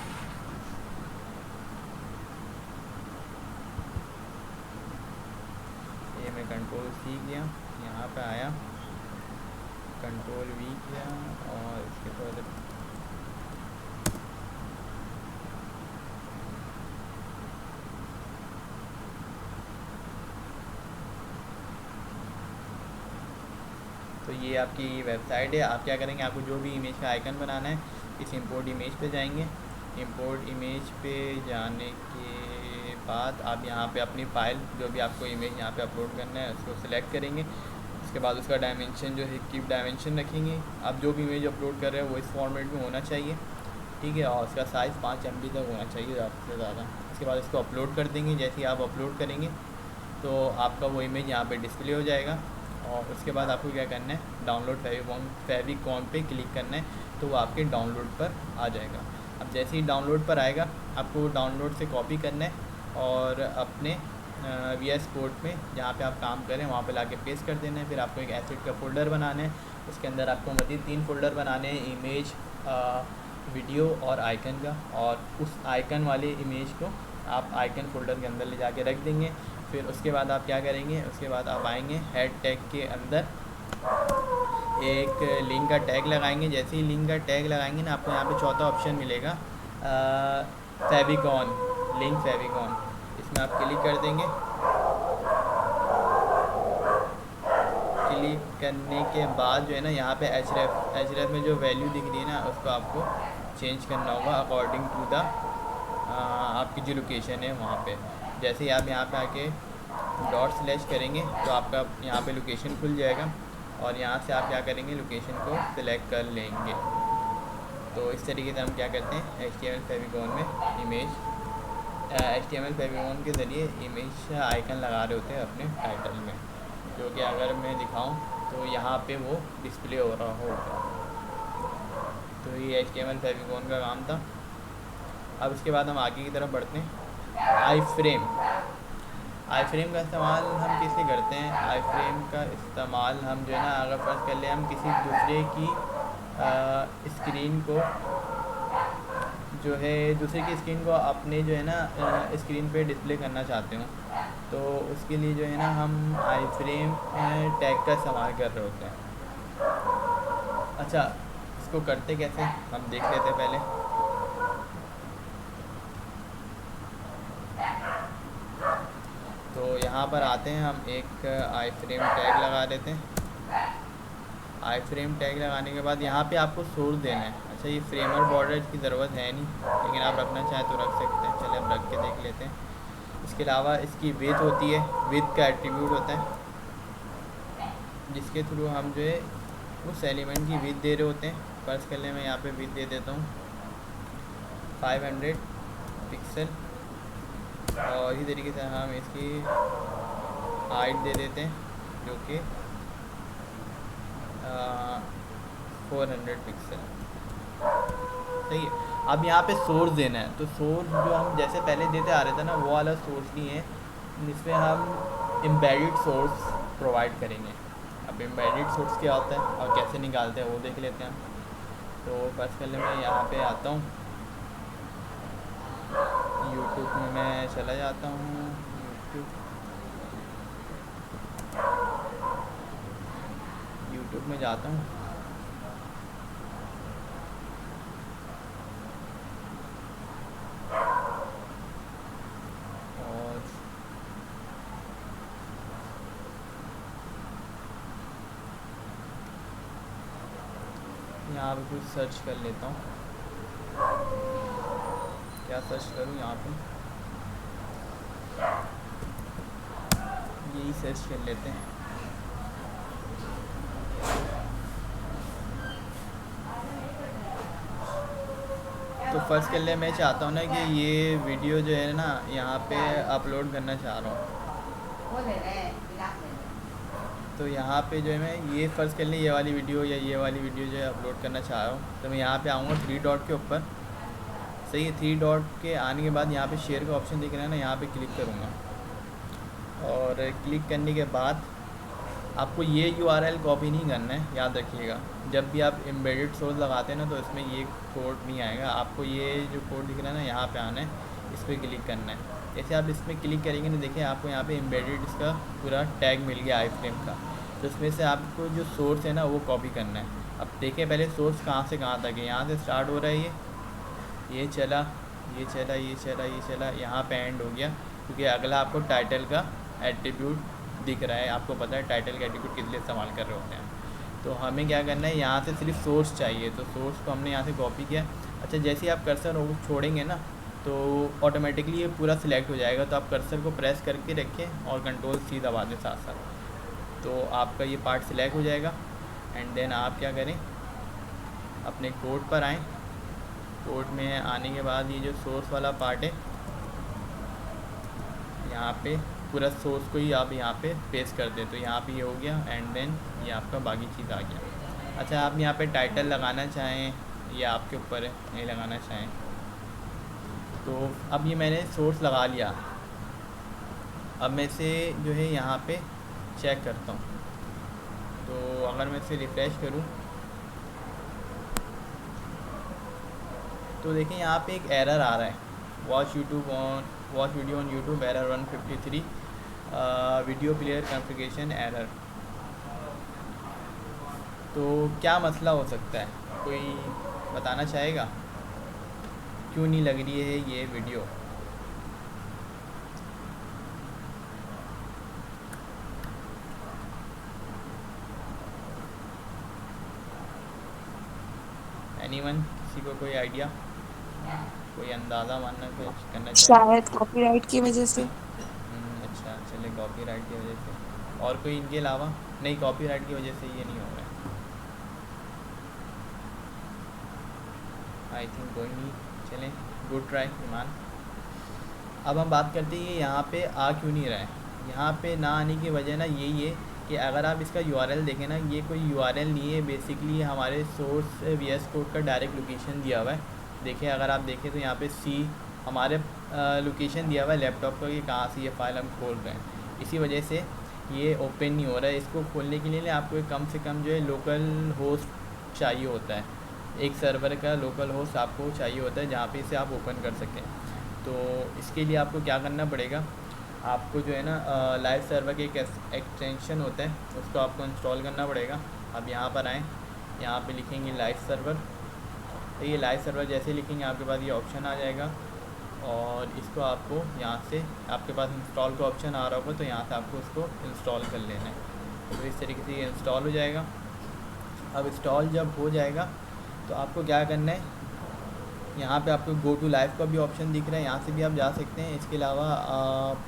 S1: ये मैं Ctrl+C किया, यहाँ पे आया, Ctrl+V किया और इसके बाद तो ये आपकी वेबसाइट है। आप क्या करेंगे, आपको जो भी इमेज का आइकन बनाना है, इस इंपोर्ट इमेज पे जाएंगे। इंपोर्ट इमेज पे जाने के बाद आप यहाँ पे अपनी फ़ाइल जो भी आपको इमेज यहाँ पे अपलोड करना है उसको सिलेक्ट करेंगे। उसके बाद उसका डायमेंशन जो है कीप डायमेंशन रखेंगे। आप जो भी इमेज अपलोड कर रहे हो वो इस फॉर्मेट में होना चाहिए। ठीक है, और उसका साइज़ 5 MB तक होना चाहिए, ज़्यादा से ज़्यादा। उसके बाद इसको अपलोड कर देंगे। जैसे ही आप अपलोड करेंगे तो आपका वो इमेज यहाँ पे डिस्प्ले हो जाएगा। और उसके बाद आपको क्या करना है, डाउनलोड फेविकोल पे क्लिक करना है, तो वो आपके डाउनलोड पर आ जाएगा। अब जैसे ही डाउनलोड पर आएगा आपको डाउनलोड से कॉपी करना है और अपने VS कोड में जहाँ पे आप काम करें वहाँ पे लाके पेस्ट कर देना है। फिर आपको एक एसेट का फ़ोल्डर बनाना है, उसके अंदर आपको मज़ीद 3 फ़ोल्डर बनाने हैं, इमेज, वीडियो और आइकन का। और उस आइकन वाले इमेज को आप आइकन फ़ोल्डर के अंदर ले जाके रख देंगे। फिर उसके बाद आप क्या करेंगे, उसके बाद आप आएंगे हेड टैग के अंदर एक लिंक का टैग लगाएंगे। जैसे ही लिंक का टैग लगाएंगे ना, आपको यहाँ पे चौथा ऑप्शन मिलेगा फेविकोल, लिंक फेविकोल, इसमें आप क्लिक कर देंगे। क्लिक करने के बाद जो है ना यहाँ पे href में जो वैल्यू दिख रही है ना उसको आपको चेंज करना होगा अकॉर्डिंग टू द आपकी जो लोकेशन है वहाँ पे। जैसे ही आप यहाँ पे आके डॉट / करेंगे तो आपका यहाँ पे लोकेशन खुल जाएगा और यहाँ से आप क्या करेंगे, लोकेशन को सिलेक्ट कर लेंगे। तो इस तरीके से हम क्या करते हैं, HTML फेविकोल में इमेज HTML फेविकोल के ज़रिए इमेज आइकन लगा रहे होते हैं अपने टाइटल में, जो कि अगर मैं दिखाऊं तो यहाँ पे वो डिस्प्ले हो रहा होगा। तो ये HTML फेविकोल का काम था। अब इसके बाद हम आगे की तरफ बढ़ते हैं। आई फ्रेम का इस्तेमाल हम किस लिए करते हैं, आई फ्रेम का इस्तेमाल हम जो है ना, अगर फर्ज कर ले हम किसी दूसरे की स्क्रीन को जो है दूसरे की स्क्रीन को अपने जो है ना स्क्रीन पे डिस्प्ले करना चाहते हो, तो उसके लिए जो है ना हम आई फ्रेम टैग का इस्तेमाल कर रहे होते हैं। अच्छा, इसको करते कैसे हम देख लेते हैं पहले। तो यहाँ पर आते हैं, हम एक आई फ्रेम टैग लगा देते हैं। आई फ्रेम टैग लगाने के बाद यहाँ पे आपको सोर्स देना है। अच्छा, ये फ्रेमर बॉर्डर की ज़रूरत है नहीं, लेकिन आप रखना चाहें तो रख सकते हैं। चलिए हम रख के देख लेते हैं। इसके अलावा इसकी विड्थ होती है, विड्थ का एट्रीब्यूट होता है जिसके थ्रू हम जो है उस एलिमेंट की विड्थ दे रहे होते हैं। फर्स्ट करने में यहाँ पे विड्थ दे देता हूँ 500 पिक्सल, और इसी तरीके से हम इसकी हाइट दे देते हैं जो कि 400 पिक्सल। सही है। अब यहाँ पे सोर्स देना है, तो सोर्स जो हम जैसे पहले देते आ रहे थे ना, वो वाला सोर्स नहीं है, जिसमें हम एम्बेडेड सोर्स प्रोवाइड करेंगे। अब एम्बेडेड सोर्स क्या होता है और कैसे निकालते हैं वो देख लेते हैं। तो फर्स्ट पहले मैं यहाँ पे आता हूँ, यूट्यूब में मैं चला जाता हूँ। यूट्यूब में जाता हूँ, और यहाँ पे कुछ सर्च कर लेता हूँ। क्या सर्च करूँ यहाँ पे, यही सर्च कर लेते हैं। तो फर्स्ट के लिए मैं चाहता हूँ ना कि ये वीडियो जो है ना यहाँ पे अपलोड करना चाह रहा हूँ। तो यहाँ पे जो है मैं ये फर्स्ट कर लिए ये वाली वीडियो या ये वाली वीडियो जो है अपलोड करना चाह रहा हूँ। तो मैं यहाँ पे आऊँगा 3 डॉट के ऊपर। सही है, 3 डॉट के आने के बाद यहाँ पे शेयर का ऑप्शन दिख रहा है ना, यहाँ पे क्लिक करूँगा, और क्लिक करने के बाद आपको ये URL कॉपी नहीं करना है, याद रखिएगा। जब भी आप एम्बेडेड सोर्स लगाते हैं ना, तो इसमें ये कोड नहीं आएगा। आपको ये जो कोड दिख रहा है ना, यहाँ पे आना है, इस पर क्लिक करना है। जैसे आप इसमें क्लिक करेंगे ना, देखिए आपको यहाँ पे एम्बेडेड इसका पूरा टैग मिल गया आई फ्रेम का। तो इसमें से आपको जो सोर्स है ना वो कॉपी करना है। अब देखिए पहले सोर्स कहाँ से कहाँ तक है। यहाँ से स्टार्ट हो रहा है, ये चला, ये चला, ये चला, ये चला, यहाँ पे एंड हो गया, क्योंकि अगला आपको टाइटल का एट्रीब्यूट दिख रहा है। आपको पता है टाइटल का एट्रीब्यूट किस लिए इस्तेमाल कर रहे होते हैं। तो हमें क्या करना है, यहाँ से सिर्फ सोर्स चाहिए, तो सोर्स को हमने यहाँ से कॉपी किया। अच्छा, जैसे ही आप कर्सर छोड़ेंगे ना, तो ऑटोमेटिकली ये पूरा सिलेक्ट हो जाएगा। तो आप कर्सर को प्रेस करके रखें और कंट्रोल C दबा दें साथ साथ, तो आपका ये पार्ट सिलेक्ट हो जाएगा। एंड देन आप क्या करें, अपने कोड पर आएँ। कोड में आने के बाद ये जो सोर्स वाला पार्ट है, यहाँ पे पूरा सोर्स को ही आप यहाँ पे पेस्ट कर दें, तो यहाँ पे ये हो गया। एंड देन ये आपका बाकी चीज़ आ गया। अच्छा, आप यहाँ पे टाइटल लगाना चाहें या आपके ऊपर है, नहीं लगाना चाहें। तो अब ये मैंने सोर्स लगा लिया। अब मैं इसे जो है यहाँ पे चेक करता हूँ। तो अगर मैं इसे रिफ़्रेश करूँ, तो देखिए यहाँ पे एक एरर आ रहा है, watch video on YouTube error 153, video player configuration error. तो क्या मसला हो सकता है, कोई बताना चाहेगा क्यों नहीं लग रही है ये वीडियो? एनीवन, किसी को कोई आइडिया, कोई अंदाज़ा मानना कुछ करना चाहिए?
S3: शायद कॉपीराइट की वजह से।
S1: अच्छा, चलिए कॉपीराइट की वजह से। और कोई इनके अलावा? नहीं, कॉपीराइट की वजह से ये नहीं हो रहा है, आई थिंक। कोई नहीं, चलें, गुड ट्राई ईमान। अब हम बात करते हैं यहाँ पे आ क्यों नहीं रहा है। यहाँ पे ना आने की वजह ना यही है कि अगर आप इसका URL देखें ना, ये कोई URL नहीं है, बेसिकली हमारे सोर्स VS कोड का डायरेक्ट लोकेशन दिया हुआ है। देखिए, अगर आप देखें तो यहाँ पे C हमारे लोकेशन दिया हुआ है लैपटॉप का, कि कहाँ से ये फ़ाइल हम खोल रहे हैं। इसी वजह से ये ओपन नहीं हो रहा है। इसको खोलने के लिए आपको कम से कम जो है लोकल होस्ट चाहिए होता है, एक सर्वर का लोकल होस्ट आपको चाहिए होता है जहाँ पे इसे आप ओपन कर सकें। तो इसके लिए आपको क्या करना पड़ेगा, आपको जो है ना लाइव सर्वर के एक एक्सटेंशन होता है, उसको आपको इंस्टॉल करना पड़ेगा। अब यहाँ पर आएँ, यहाँ पे लिखेंगे लाइव सर्वर। तो ये लाइव सर्वर जैसे लिखेंगे आपके पास ये ऑप्शन आ जाएगा, और इसको आपको यहाँ से, आपके पास इंस्टॉल का ऑप्शन आ रहा होगा, तो यहाँ से आपको उसको इंस्टॉल कर लेना है। तो इस तरीके से ये इंस्टॉल हो जाएगा। अब इंस्टॉल जब हो जाएगा तो आपको क्या करना है, यहाँ पे आपको गो टू लाइव का भी ऑप्शन दिख रहा है, यहाँ से भी आप जा सकते हैं। इसके अलावा आप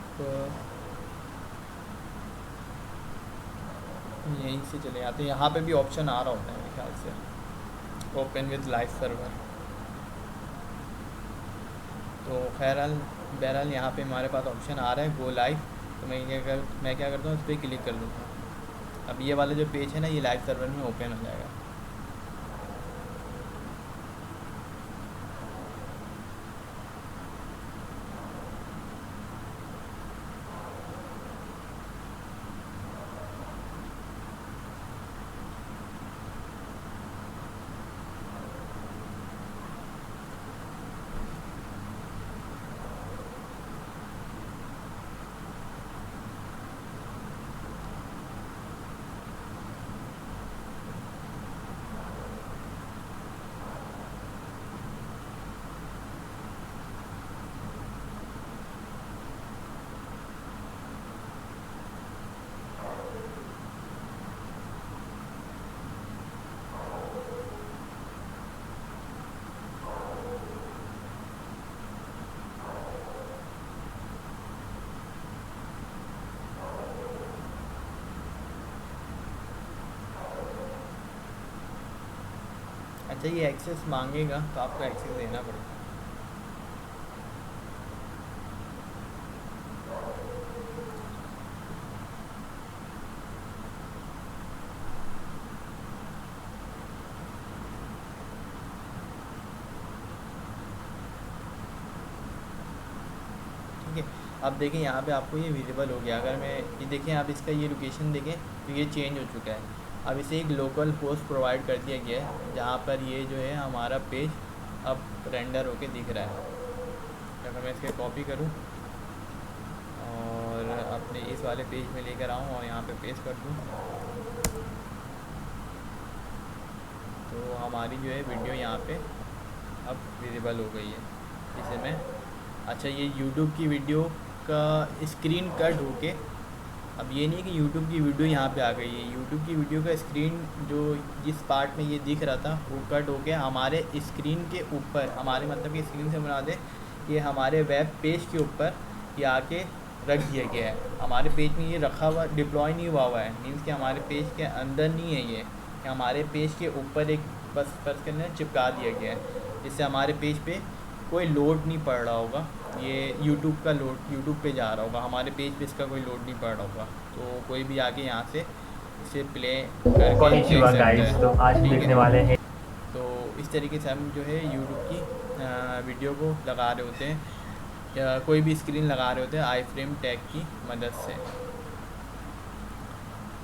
S1: यहीं से चले जाते हैं, यहाँ पे भी ऑप्शन आ रहा होता है मेरे ख्याल से, ओपन विद लाइव सर्वर। तो बहरहाल यहाँ पे हमारे पास ऑप्शन आ रहा है गो लाइव। तो मैं क्या करता हूँ, इस पर क्लिक कर लूँगा। अब ये वाला जो पेज है ना, ये लाइव सर्वर में ओपन हो जाएगा। अच्छा, ये एक्सेस मांगेगा तो आपको एक्सेस देना पड़ेगा। ठीक है, अब देखें यहाँ पे आपको ये विजिबल हो गया। अगर मैं ये देखें, आप इसका ये लोकेशन देखें तो ये चेंज हो चुका है। अब इसे एक लोकल होस्ट प्रोवाइड कर दिया गया है, जहाँ पर ये जो है हमारा पेज अब रेंडर होके दिख रहा है। अगर मैं इसके कॉपी करूँ और अपने इस वाले पेज में लेकर आऊँ और यहाँ पे पेस्ट कर दूँ, तो हमारी जो है वीडियो यहाँ पे अब विजिबल हो गई है। इसे मैं अच्छा, ये यूट्यूब की वीडियो का स्क्रीन कट होके, अब ये नहीं कि यूट्यूब की वीडियो यहाँ पे आ गई है, यूट्यूब की वीडियो का स्क्रीन जो जिस पार्ट में ये दिख रहा था वो कट होके हमारे स्क्रीन के ऊपर, हमारे मतलब कि स्क्रीन से बना दे, ये हमारे वेब पेज के ऊपर ये आके रख दिया गया है। हमारे पेज में ये रखा हुआ, डिप्लॉय नहीं हुआ है, मीन्स कि हमारे पेज के अंदर नहीं है ये, कि हमारे पेज के ऊपर एक बस फर्ज करने चिपका दिया गया है, जिससे हमारे पेज पे कोई लोड नहीं पड़ रहा होगा। ये यूट्यूब का लोड यूट्यूब पे जा रहा होगा, हमारे पेज पे इसका कोई लोड नहीं पड़ रहा होगा। तो कोई भी आके यहाँ से इसे प्ले करके देख सकता है।
S5: तो आज
S1: ठीक
S5: देखने
S1: है,
S5: वाले हैं।
S1: तो इस तरीके से हम जो है यूट्यूब की वीडियो को लगा रहे होते हैं, या कोई भी स्क्रीन लगा रहे होते हैं आई फ्रेम टैग की मदद से।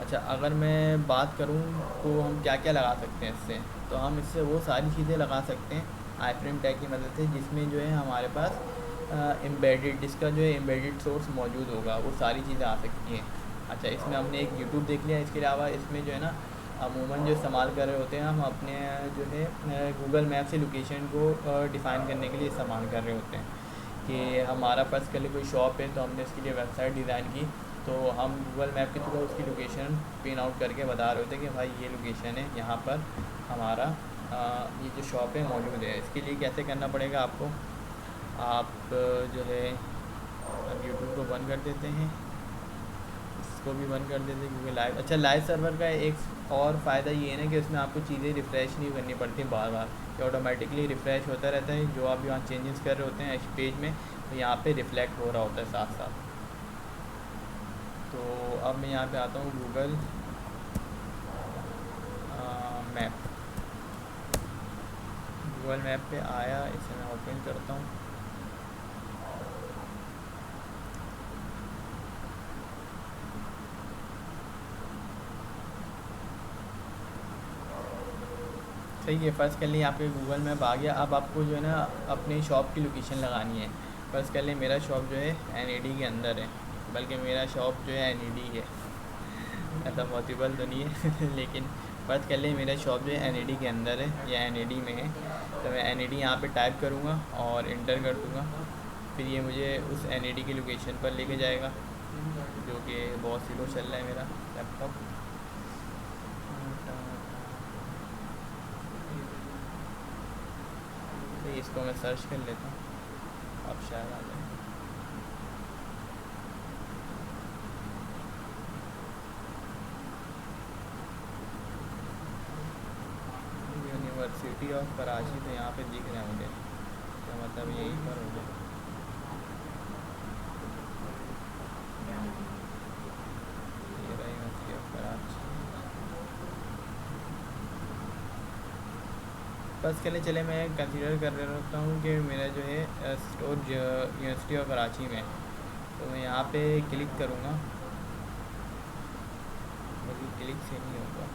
S1: अच्छा, अगर मैं बात करूँ तो हम क्या क्या लगा सकते हैं इससे, तो हम इससे वो सारी चीज़ें लगा सकते हैं आई फ्रेम टैग की मदद से जिसमें जो है हमारे पास एम्बेडेड, जिसका जो है एम्बेडेड सोर्स मौजूद होगा, वो सारी चीज़ें आ सकती हैं। अच्छा, इसमें हमने एक यूट्यूब देख लिया, इसके अलावा इसमें जो है ना अमूमन जो इस्तेमाल कर रहे होते हैं, हम अपने जो है गूगल मैप से लोकेशन को डिफ़ाइन करने के लिए इस्तेमाल कर रहे होते हैं। कि हमारा फ़र्ज़ कर ले कोई शॉप है, तो हमने उसके लिए वेबसाइट डिज़ाइन की, तो हम गूगल मैप के थ्रू उसकी लोकेशन पिन आउट करके बता रहे होते हैं कि भाई ये लोकेशन है, यहाँ पर हमारा ये जो शॉप है मौजूद है। इसके लिए कैसे करना पड़ेगा आपको, आप जो है अब यूट्यूब को बंद कर देते हैं, इसको भी बंद कर देते हैं क्योंकि लाइव, अच्छा लाइव सर्वर का एक और फ़ायदा ये है ना कि उसमें आपको चीज़ें रिफ़्रेश नहीं करनी पड़ती बार बार, ये ऑटोमेटिकली रिफ़्रेश होता रहता है। जो आप यहाँ चेंजेस कर रहे होते हैं इस पेज में, तो यहाँ पे रिफ़्लेक्ट हो रहा होता है साथ साथ। तो अब मैं यहाँ पे आता हूँ गूगल मैप, गूगल मैप पे आया, इसे मैं ओपन करता हूँ। सही है, फ़र्ज़ कर लें आपके गूगल मैप आ गया। अब आपको जो है ना अपनी शॉप की लोकेशन लगानी है। फ़र्ज़ कर लें मेरा शॉप जो है NAD के अंदर है, बल्कि मेरा शॉप जो है NAD है, ऐसा पॉसिबल तो नहीं है लेकिन फ़र्ज़ कर लें मेरा शॉप जो है NAD के अंदर है या NAD में है, तो मैं NAD यहाँ पे टाइप करूँगा और इंटर कर दूँगा। फिर ये मुझे उस NAD की लोकेशन पर लेके जाएगा, जो कि बहुत स्लो चल रहा है मेरा लैपटॉप। इसको मैं सर्च कर लेता हूँ, अब शायद आ जाए। यूनिवर्सिटी ऑफ कराची तो यहाँ पे दिख रहा है मुझे, तो मतलब यहीं पर हो गया। ये रहा यूनिवर्सिटी ऑफ कराची। बस के लिए चले, मैं कंसीडर कर रहा हूँ कि मेरा जो है स्टोर यूनिवर्सिटी ऑफ कराची में, तो मैं यहाँ पे क्लिक करूँगा, बल्कि क्लिक से नहीं होगा।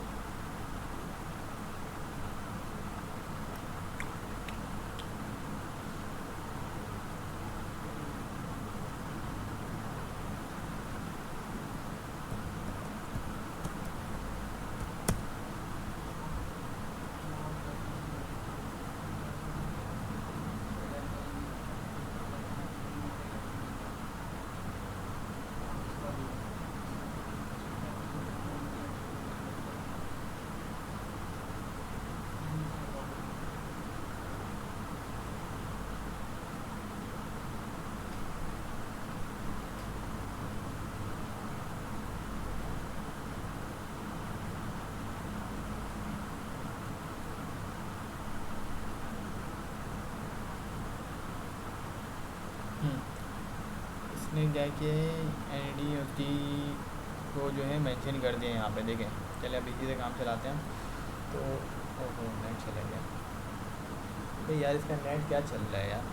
S1: इसने क्या किया है, NDFT को जो है मेंशन कर दिया यहाँ पे, देखें। चले अब इसी से काम चलाते हैं। तो ओहो, नेट चला गया। तो यार इसका नेट क्या चल रहा है यार।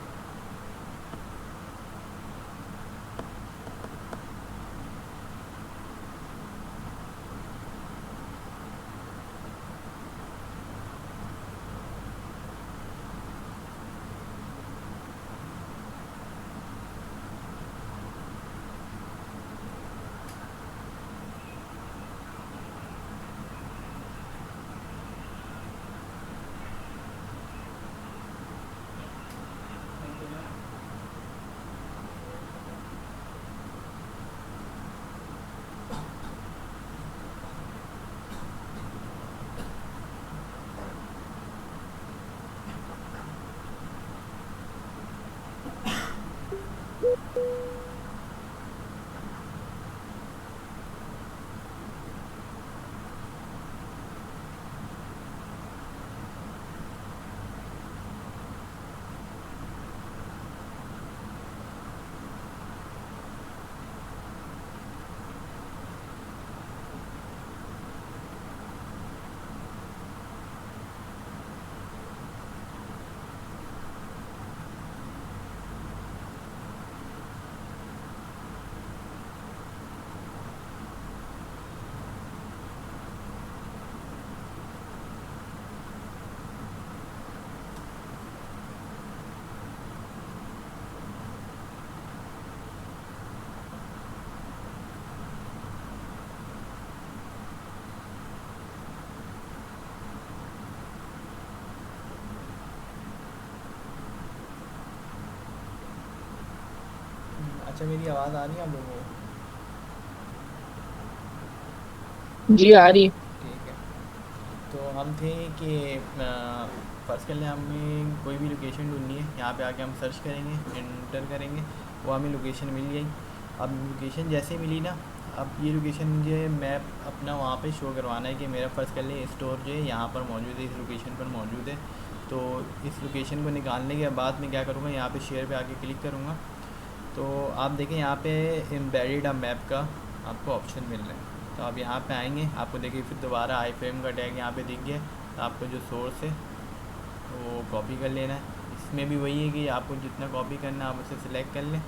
S1: अच्छा, मेरी आवाज़ आ रही है आप लोगों को?
S2: जी आ रही है।
S1: ठीक है। तो हम थे कि फर्स्ट के लिए हमें कोई भी लोकेशन ढूंढनी है, यहाँ पे आके हम सर्च करेंगे, इंटर करेंगे, वो हमें लोकेशन मिल गई। अब लोकेशन जैसे मिली ना, अब ये लोकेशन मुझे मैप अपना वहाँ पे शो करवाना है कि मेरा फर्स्ट कर लिए स्टोर जो है यहाँ पर मौजूद है, इस लोकेशन पर मौजूद है। तो इस लोकेशन को निकालने के बाद मैं क्या करूँगा, यहाँ पे शेयर पे आके क्लिक करूँगा। तो आप देखें यहाँ पे एम्बेडेड मैप का आपको ऑप्शन मिल रहा है। तो आप यहाँ पे आएंगे, आपको देखिए फिर दोबारा आई फ्रेम का टैग यहाँ पे दिख गया। तो आपको जो सोर्स है वो कॉपी कर लेना है। इसमें भी वही है कि आपको जितना कॉपी करना है आप उसे सिलेक्ट कर लें।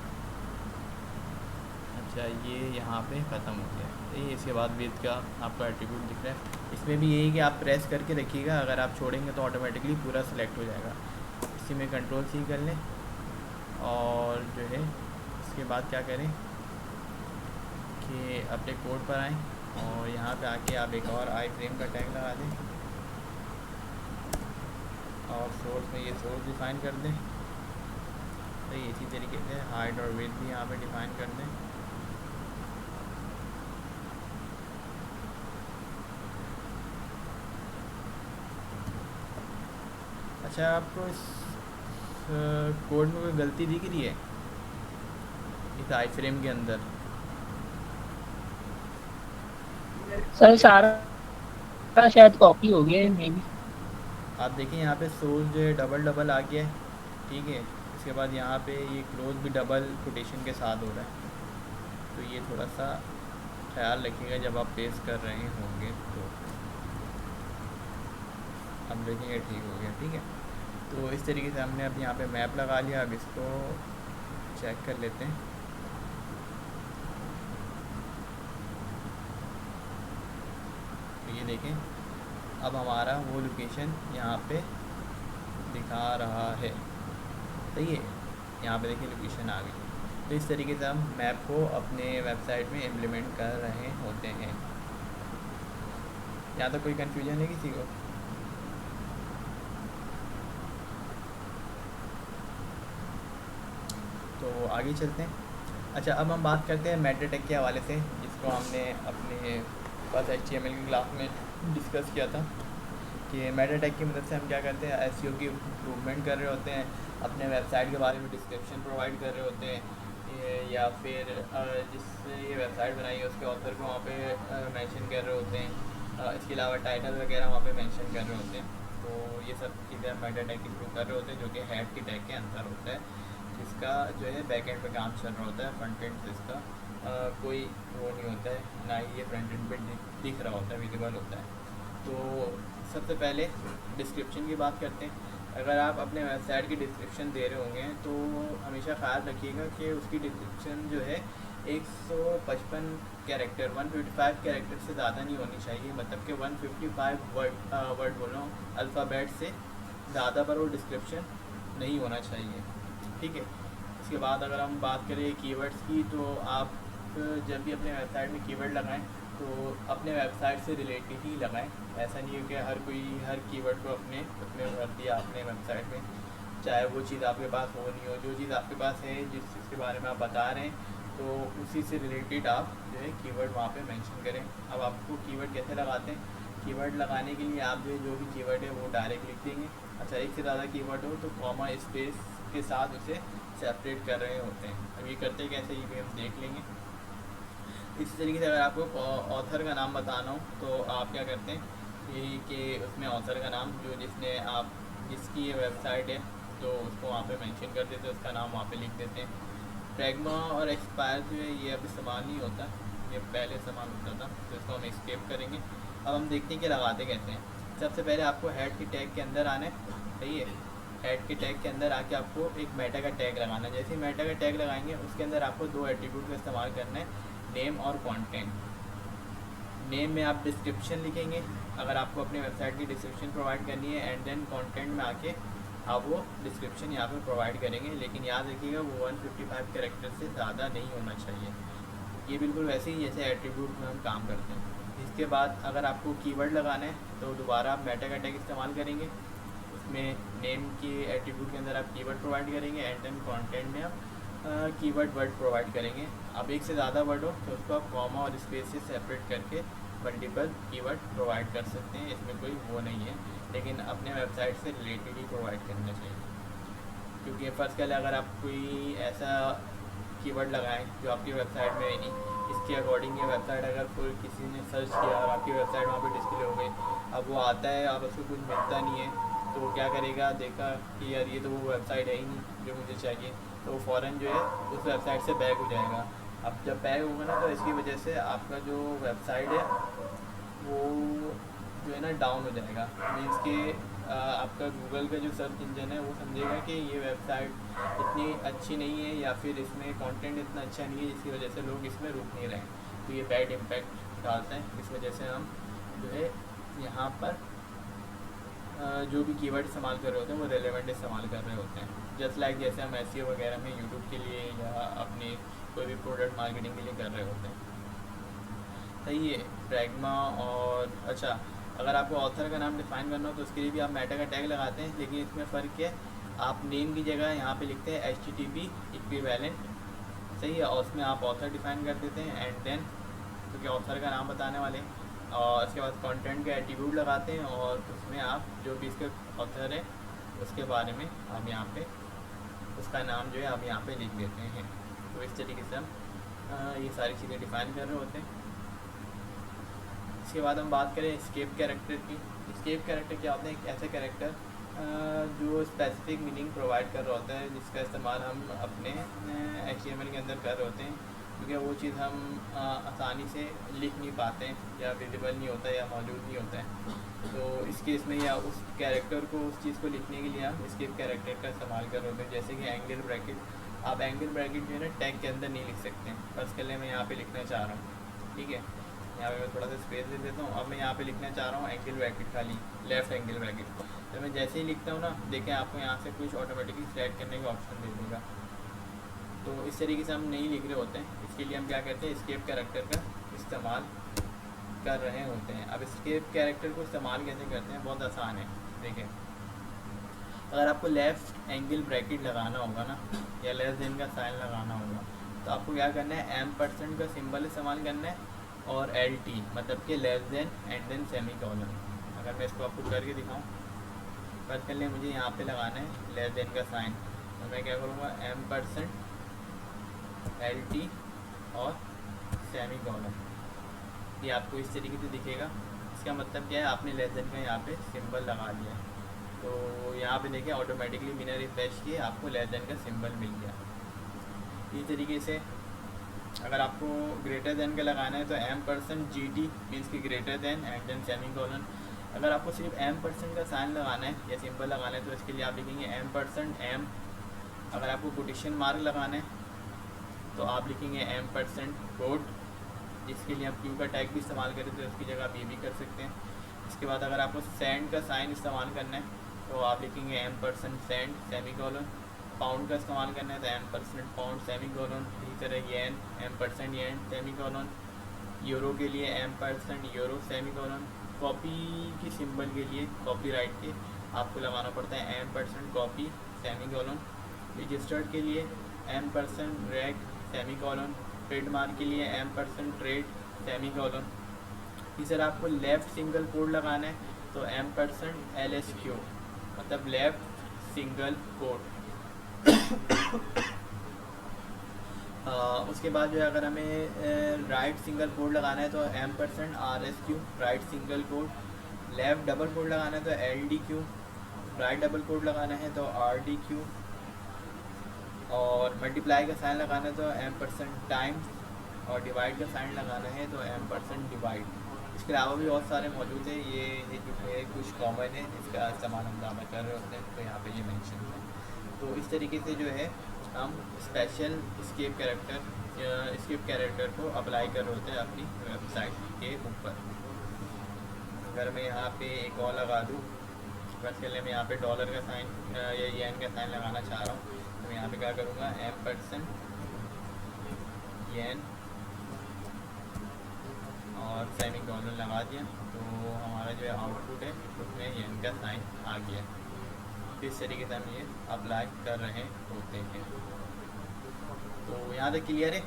S1: अच्छा, ये यहाँ पे ख़त्म हो गया। ये इसके बाद विद का आपका एट्रीब्यूट दिख रहा है। इसमें भी यही कि आप प्रेस करके रखिएगा, अगर आप छोड़ेंगे तो ऑटोमेटिकली पूरा सिलेक्ट हो जाएगा। इसी में Ctrl+C कर लें और जो है इसके बाद क्या करें कि अपने कोड पर आएँ और यहाँ पे आके आप एक और आई फ्रेम का टैग लगा दें और सोर्स में ये सोर्स डिफ़ाइन कर दें। तो इसी तरीके से हाइट और विड्थ भी यहाँ पे डिफ़ाइन कर दें। अच्छा, आपको इस कोड में कोई गलती दिख रही है इस आई फ्रेम के अंदर?
S2: सर सारा शायद कॉपी हो गया है मे बी।
S1: आप देखिए यहाँ पे सोर्स जो है डबल डबल आ गया है, ठीक है। इसके बाद यहाँ पे ये क्लोज भी डबल कोटेशन के साथ हो रहा है, तो ये थोड़ा सा ख्याल रखिएगा जब आप पेस्ट कर रहे होंगे तो। अब देखेंगे ठीक हो गया, ठीक है। तो इस तरीके से हमने अब यहाँ पे मैप लगा लिया। अब इसको चेक कर लेते हैं। तो ये देखें, अब हमारा वो लोकेशन यहाँ पे दिखा रहा है, सही है। यहाँ पे देखिए लोकेशन आ गई। तो इस तरीके से हम मैप को अपने वेबसाइट में इम्प्लीमेंट कर रहे होते हैं। यहाँ तक कोई कन्फ्यूजन है किसी को? तो आगे चलते हैं। अच्छा, अब हम बात करते हैं मेटा टैग के हवाले से, जिसको हमने अपने पास HTML की क्लास में डिस्कस किया था कि मेटा टैग की मदद से हम क्या करते हैं, SEO की इम्प्रूवमेंट कर रहे होते हैं, अपने वेबसाइट के बारे में डिस्क्रिप्शन प्रोवाइड कर रहे होते हैं, या फिर जिसने ये वेबसाइट बनाई है उसके ऑथर को वहाँ पे मेंशन कर रहे होते हैं। इसके अलावा टाइटल वगैरह वहाँ पे मेंशन कर रहे होते हैं। तो ये सब चीज़ें हम मेटा टैग के थ्रू कर रहे होते हैं, जो कि हेड की टैग के अंदर होता है, जिसका जो है बैकएंड पे काम चल रहा होता है। फ्रंट एंड से इसका कोई वो नहीं होता है, ना ही ये फ्रंट एंड पे दिख रहा होता है, विजिबल होता है। तो सबसे पहले डिस्क्रिप्शन की बात करते हैं। अगर आप अपने वेबसाइट की डिस्क्रिप्शन दे रहे होंगे तो हमेशा ख्याल रखिएगा कि उसकी डिस्क्रिप्शन जो है 155 कैरेक्टर 155 कैरेक्टर से ज़्यादा नहीं होनी चाहिए। मतलब कि 155 वर्ड बोल रहा हूँ, अल्फ़ाबेट से ज़्यादा पर वो डिस्क्रिप्शन नहीं होना चाहिए, ठीक है। इसके बाद अगर हम बात करें कीवर्ड्स की, तो आप जब भी अपने वेबसाइट में कीवर्ड लगाएं तो अपने वेबसाइट से रिलेटेड ही लगाएं। ऐसा नहीं है कि हर कोई हर कीवर्ड को अपने उसमें भर दिया अपने वेबसाइट में, चाहे वो चीज़ आपके पास हो नहीं हो। जो चीज़ आपके पास है, जिस चीज़ के बारे में आप बता रहे हैं, तो उसी से रिलेटेड आप जो है कीवर्ड वहाँ पे मेंशन करें। अब आपको कीवर्ड कैसे लगाते हैं? कीवर्ड लगाने के लिए आप जो भी कीवर्ड है वो डायरेक्ट लिख देंगे। अच्छा, एक से ज़्यादा कीवर्ड हो तो कॉमा स्पेस के साथ उसे सेपरेट कर रहे होते हैं। अब ये करते कैसे, ये भी हम देख लेंगे। इसी तरीके से अगर आपको ऑथर का नाम बताना हो तो आप क्या करते हैं कि उसमें ऑथर का नाम जो जिसकी ये वेबसाइट है तो उसको वहाँ पे मेंशन कर देते हैं, उसका नाम वहाँ पे लिख देते हैं। प्रैग्मा और एक्सपायर जो है ये अब इस्तेमाल नहीं होता, ये पहले इस्तेमाल होता था, तो इसको हम स्केप करेंगे। अब हम देखते हैं कि लगाते कैसे हैं। सबसे पहले आपको हेड की टैग के अंदर आना है, सही है। हेड के टैग के अंदर आके आपको एक मेटा का टैग लगाना है। जैसे ही मेटा का टैग लगाएंगे उसके अंदर आपको दो एट्रीब्यूट का इस्तेमाल करना है, नेम और कंटेंट। नेम में आप डिस्क्रिप्शन लिखेंगे अगर आपको अपनी वेबसाइट की डिस्क्रिप्शन प्रोवाइड करनी है, एंड देन कंटेंट में आके आप वो डिस्क्रिप्शन यहाँ पे प्रोवाइड करेंगे। लेकिन याद रखिएगा वो 155 कैरेक्टर से ज़्यादा नहीं होना चाहिए। ये बिल्कुल वैसे ही जैसे एट्रीब्यूट में हम काम करते हैं। इसके बाद अगर आपको कीवर्ड लगाना है तो दोबारा आप मेटा का टैग इस्तेमाल करेंगे। उसमें नेम के एट्रीब्यूट के अंदर आप कीवर्ड प्रोवाइड करेंगे, एंड देन कंटेंट में आप कीवर्ड वर्ड प्रोवाइड करेंगे। अब एक से ज़्यादा वर्ड हो तो उसको आप कॉमा और स्पेस से सेपरेट करके मल्टीपल कीवर्ड प्रोवाइड कर सकते हैं। इसमें कोई वो नहीं है, लेकिन अपने वेबसाइट से रिलेटेड ही प्रोवाइड करना चाहिए। क्योंकि फर्स्ट के लिए अगर आप कोई ऐसा कीवर्ड लगाएं जो आपकी वेबसाइट में है नहीं, इसके अकॉर्डिंग ये वेबसाइट अगर कोई किसी ने सर्च किया और आपकी वेबसाइट वहाँ पे डिस्प्ले हो गई, अब वो आता है अब उसको कुछ मिलता नहीं है, तो वो क्या करेगा, देखा कि यार ये तो वो वेबसाइट है ही नहीं जो मुझे चाहिए, तो वो फ़ौरन जो है उस वेबसाइट से बैक हो जाएगा। अब जब बैक होगा ना तो इसकी वजह से आपका जो वेबसाइट है वो जो है ना डाउन हो जाएगा। मीन्स कि आपका गूगल का जो सर्च इंजन है वो समझेगा कि ये वेबसाइट इतनी अच्छी नहीं है, या फिर इसमें कंटेंट इतना अच्छा नहीं है, जिसकी वजह से लोग इसमें रुक नहीं रहे। तो ये बैड इम्पैक्ट डालता है। इस वजह से हम जो है यहाँ पर जो भी कीवर्ड इस्तेमाल कर रहे होते हैं वो रेलेवेंट इस्तेमाल कर रहे होते हैं। जस्ट लाइक जैसे हम SEO वगैरह में यूट्यूब के लिए या अपनी कोई भी प्रोडक्ट मार्केटिंग के लिए कर रहे होते हैं, सही है। प्रैग्मा और अच्छा, अगर आपको ऑथर का नाम डिफाइन करना हो तो उसके लिए भी आप मेटा का टैग लगाते हैं, लेकिन इसमें फ़र्क है, आप नेम की जगह यहाँ पे लिखते हैं HTTP इक्विवेलेंट, सही है, और उसमें आप ऑथर डिफाइन कर देते हैं, एंड देन क्योंकि ऑथर का नाम बताने वाले, और उसके बाद कंटेंट का एट्रीब्यूट लगाते हैं, और उसमें आप जो भी इसके ऑथर है उसके बारे में आप यहाँ पे उसका नाम जो है हम यहाँ पे लिख देते हैं। तो इस तरीके से हम ये सारी चीज़ें डिफ़ाइन कर रहे होते हैं। इसके बाद हम बात करें एस्केप कैरेक्टर की। एस्केप कैरेक्टर क्या होता है? एक ऐसा कैरेक्टर जो स्पेसिफिक मीनिंग प्रोवाइड कर रहा होता है, जिसका इस्तेमाल हम अपने HTML के अंदर कर रहे होते हैं, क्योंकि वो चीज़ हम आसानी से लिख नहीं पाते हैं या विजिबल नहीं होता या मौजूद नहीं होता है। तो इस केस में या उस कैरेक्टर को, उस चीज़ को लिखने के लिए हम एस्केप कैरेक्टर का इस्तेमाल कर रहे होते हैं। जैसे कि एंगल ब्रैकेट, आप एंगल ब्रैकेट जो है ना टैग के अंदर नहीं लिख सकते। फर्स्ट के लिए मैं यहाँ पे लिखना चाह रहा हूँ, ठीक है, यहाँ पे मैं थोड़ा सा स्पेस दे देता हूँ। अब मैं यहाँ पे लिखना चाह रहा हूँ एंगल ब्रैकेट, खाली लेफ़्ट एंगल ब्रैकेट। तो मैं जैसे ही लिखता हूँ ना, देखें आपको यहाँ से कुछ ऑटोमेटिकली सेलेक्ट करने का ऑप्शन दे देगा। तो इस तरीके से हम नहीं लिख रहे होते हैं। इसके लिए हम क्या करते हैं, एस्केप कैरेक्टर का इस्तेमाल कर रहे होते हैं। अब एस्केप कैरेक्टर को इस्तेमाल कैसे करते हैं? बहुत आसान है। देखें, अगर आपको लेफ़्ट एंगल ब्रैकेट लगाना होगा ना, या लेस देन का साइन लगाना होगा, तो आपको क्या करना है, % का सिंबल इस्तेमाल करना है और LT, मतलब कि less than and then semicolon. अगर मैं इसको आपको करके दिखाऊं, बस कर लिए, मुझे यहाँ पे लगाना है लेस देन का साइन, तो मैं क्या करूँगा, % LT और सेमी कॉलन। ये आपको इस तरीके से दिखेगा। इसका मतलब क्या है, आपने लेस देन का यहाँ पे सिंबल लगा लिया है। तो यहाँ पे देखिए ऑटोमेटिकली बिना रिफ्रेश किए आपको लेस देन का सिंबल मिल गया। इस तरीके से अगर आपको ग्रेटर देन का लगाना है तो %GT मीन्स कि greater than and then semicolon. अगर आपको सिर्फ % का साइन लगाना है या सिंबल लगाना है तो इसके लिए आप लिखेंगे %M। अगर आपको कोटेशन मार्क लगाना है तो आप लिखेंगे %quote। इसके लिए आप Q का टैग भी इस्तेमाल करें तो उसकी जगह आप ये भी कर सकते हैं। इसके बाद अगर आपको सेंड का साइन इस्तेमाल करना है तो आप लिखेंगे %send सेमी कॉलन। पाउंड का इस्तेमाल करना है तो %pound सेमी कॉलन। इसी तरह येन %yen सेमी कॉलन। यूरो के लिए %euro सेमी कॉलन। कॉपी की सिंबल के लिए, कॉपीराइट के, आपको लगाना पड़ता है %copy सेमी कॉलन। रजिस्टर्ड के लिए %reg सेमी कॉलन। ट्रेडमार्क के लिए %trade सेमी कॉलन। इस तरह आपको लेफ़्ट सिंगल कोड लगाना है तो %LSQ, मतलब लेफ़्ट सिंगल कोड। उसके बाद जो है अगर हमें राइट सिंगल कोड लगाना है तो %RSQ right single code. Left double quote लगाना है तो LDQ। राइट डबल कोड लगाना है तो RDQ। और मल्टीप्लाई का साइन लगाना है तो %टाइम्स। और डिवाइड का साइन लगाना है तो %डिवाइड। इसके अलावा भी बहुत सारे मौजूद हैं। ये जो है कुछ कॉमन है, इसका इस्तेमाल हम ज़्यादा कर रहे होते हैं, तो यहाँ पे ये मेंशन है। तो इस तरीके से जो है हम स्पेशल एस्केप कैरेक्टर को अप्लाई कर रहे होते हैं अपनी वेबसाइट के ऊपर। अगर मैं यहाँ पे एक और लगा दूँ, बस के लिए मैं यहाँ पे डॉलर का साइन या येन का साइन लगाना चाह रहा हूँ, तो मैं यहाँ पे क्या करूँगा, %yen और सेमी कॉलन लगा दिया, तो हमारा जो है आउटपुट है उसमें येन का साइन आ गया। इस तरीके से हम ये अप्लाई कर रहे होते हैं। तो यहाँ तक क्लियर है?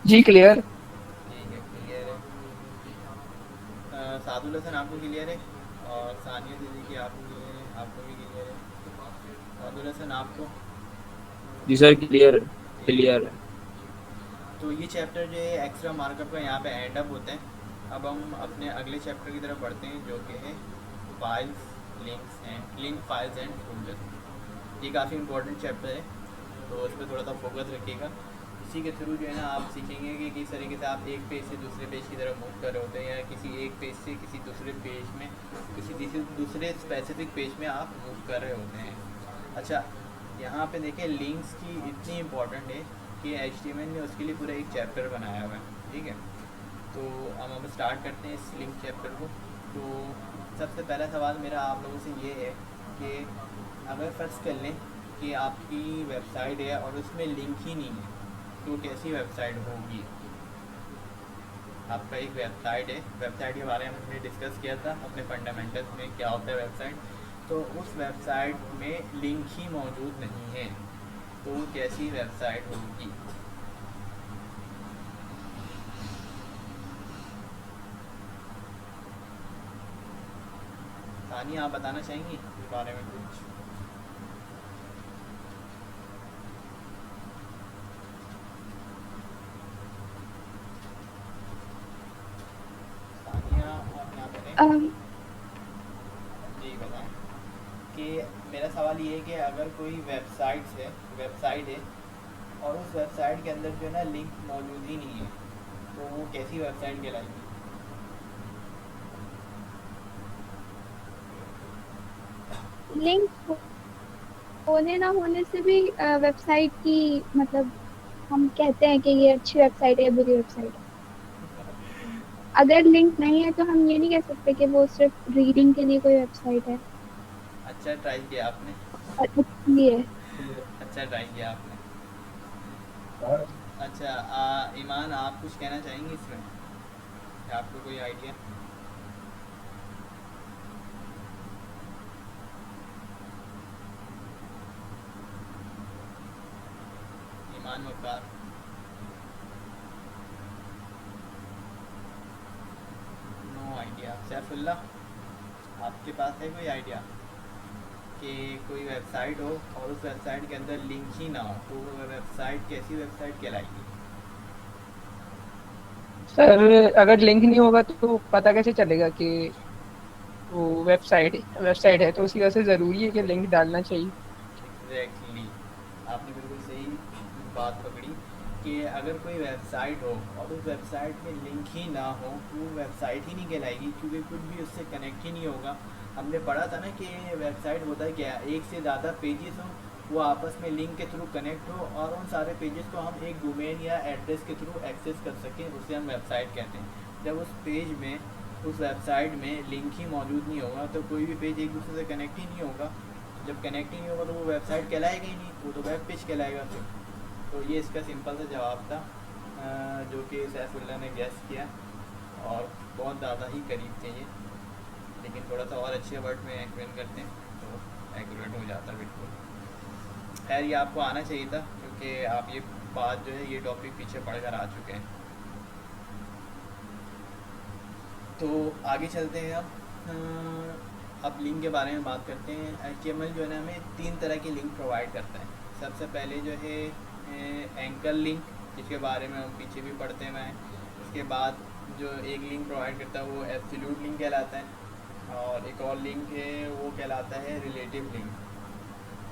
S2: जी क्लियर।
S1: ठीक है, क्लियर है। सादुल हसन आपको क्लियर है? और सानिया दीदी की आपको क्लियर है? आपको भी क्लियर है? सादुल हसन आपको?
S5: जी सर क्लियर क्लियर है।
S1: तो ये चैप्टर जो है एक्स्ट्रा मार्कअप का यहाँ पे एंड अप होता है। अब हम अपने अगले चैप्टर की तरफ बढ़ते हैं, जो कि है files, link files and folder. ये काफ़ी इंपॉर्टेंट चैप्टर है, तो इस पर थोड़ा सा फोकस रखिएगा। इसी के थ्रू जो है ना आप सीखेंगे कि किस तरीके से आप एक पेज से दूसरे पेज की तरफ मूव कर रहे होते हैं, या किसी एक पेज से किसी दूसरे पेज में, किसी दूसरे स्पेसिफिक पेज में आप मूव कर रहे होते हैं। अच्छा, यहाँ पे देखें लिंक्स की इतनी इम्पोर्टेंट है कि HTML ने उसके लिए पूरा एक चैप्टर बनाया हुआ है, ठीक है। तो अब हम स्टार्ट करते हैं इस लिंक चैप्टर को। तो सबसे पहला सवाल मेरा आप लोगों से ये है कि अगर फ़र्ज़ कर लें कि आपकी वेबसाइट है और उसमें लिंक ही नहीं है, तो कैसी वेबसाइट होगी? आपका एक वेबसाइट है, वेबसाइट के बारे में हमने डिस्कस किया था अपने फंडामेंटल्स में, क्या होता है वेबसाइट। तो उस वेबसाइट में लिंक ही मौजूद नहीं है, तो कैसी वेबसाइट होगी? सानिया आप बताना चाहेंगी इस बारे में कुछ? सानिया आप यहाँ पर हैं?
S4: अम,
S1: जी बताएं कि मेरा सवाल ये है कि अगर कोई वेबसाइट है और उस वेबसाइट के अंदर जो है ना लिंक मौजूद ही नहीं है तो वो कैसी वेबसाइट कहलाएगी?
S4: लिंक होने ना होने से भी वेबसाइट की मतलब हम कहते हैं कि ये अच्छी वेबसाइट है या बुरी वेबसाइट है। अगर लिंक नहीं है तो हम ये नहीं कह सकते कि वो सिर्फ रीडिंग के लिए कोई वेबसाइट है
S1: अच्छा ट्राई किया आपने।
S4: और अच्छी है।
S1: अच्छा ट्राई किया आपने। अच्छा ईमान आप कुछ कहना चाहेंगे इसमें? क्या आपको कोई idea? Iman Waqar. No idea. Saifullah आपके पास है कोई आइडिया कि कोई वेबसाइट हो और उस वेबसाइट के अंदर लिंक ही ना हो तो वो वेबसाइट कैसी वेबसाइट कहलाएगी?
S2: सर अगर लिंक नहीं होगा तो पता कैसे चलेगा कि वो वेबसाइट है, तो उसकी वजह से ज़रूरी है कि लिंक डालना चाहिए।
S1: एग्जैक्टली आपने बिल्कुल सही बात पकड़ी कि अगर कोई वेबसाइट हो और उस वेबसाइट में लिंक ही ना हो तो वो वेबसाइट ही नहीं कहलाएगी क्योंकि कुछ भी उससे कनेक्ट ही नहीं होगा। हमने पढ़ा था ना कि वेबसाइट होता है क्या, एक से ज़्यादा पेजेस हों वो आपस में लिंक के थ्रू कनेक्ट हो और उन सारे पेजेस को हम एक डोमेन या एड्रेस के थ्रू एक्सेस कर सकें, उसे हम वेबसाइट कहते हैं। जब उस पेज में उस वेबसाइट में लिंक ही मौजूद नहीं होगा तो कोई भी पेज एक दूसरे से कनेक्ट ही नहीं होगा। जब कनेक्ट ही नहीं होगा तो वो वेबसाइट कहलाएगा ही नहीं, वो तो वेब पेज कहलाएगा फिर। तो ये इसका सिंपल सा जवाब था जो कि सैफुल्ला ने गैस किया और बहुत ज़्यादा ही करीब थे ये, लेकिन थोड़ा सा और अच्छे वर्ड में एक्सप्लेन करते हैं तो एक्यूरेट हो जाता बिल्कुल। खैर ये आपको आना चाहिए था क्योंकि आप ये बात जो है ये टॉपिक पीछे पढ़ कर आ चुके हैं। तो आगे चलते हैं अब लिंक के बारे में बात करते हैं। HTML जो है ना हमें 3 तरह की लिंक प्रोवाइड करता है। सबसे पहले जो है एंकर लिंक, जिसके बारे में हम पीछे भी पढ़ते हैं। उसके बाद जो एक लिंक प्रोवाइड करता है वो एब्सोल्यूट लिंक कहलाता है और एक और लिंक है वो कहलाता है रिलेटिव लिंक।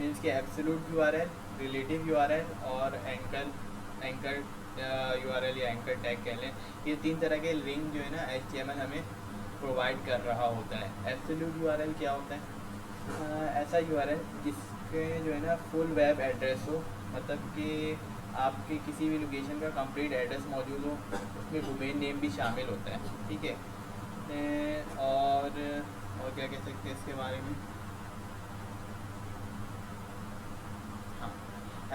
S1: मीन्स कि एब्सोल्यूट URL, रिलेटिव URL और एंकर URL या एंकर टैग कह लें। ये 3 तरह के लिंक जो है ना HTML हमें प्रोवाइड कर रहा होता है। एब्सोल्यूट URL क्या होता है? ऐसा URL जिसके जो है ना फुल वेब एड्रेस हो, मतलब कि आपके किसी भी लोकेशन का कंप्लीट एड्रेस मौजूद हो, उसमें डोमेन नेम भी शामिल होता है। ठीक है। और क्या कह सकते हैं इसके बारे में?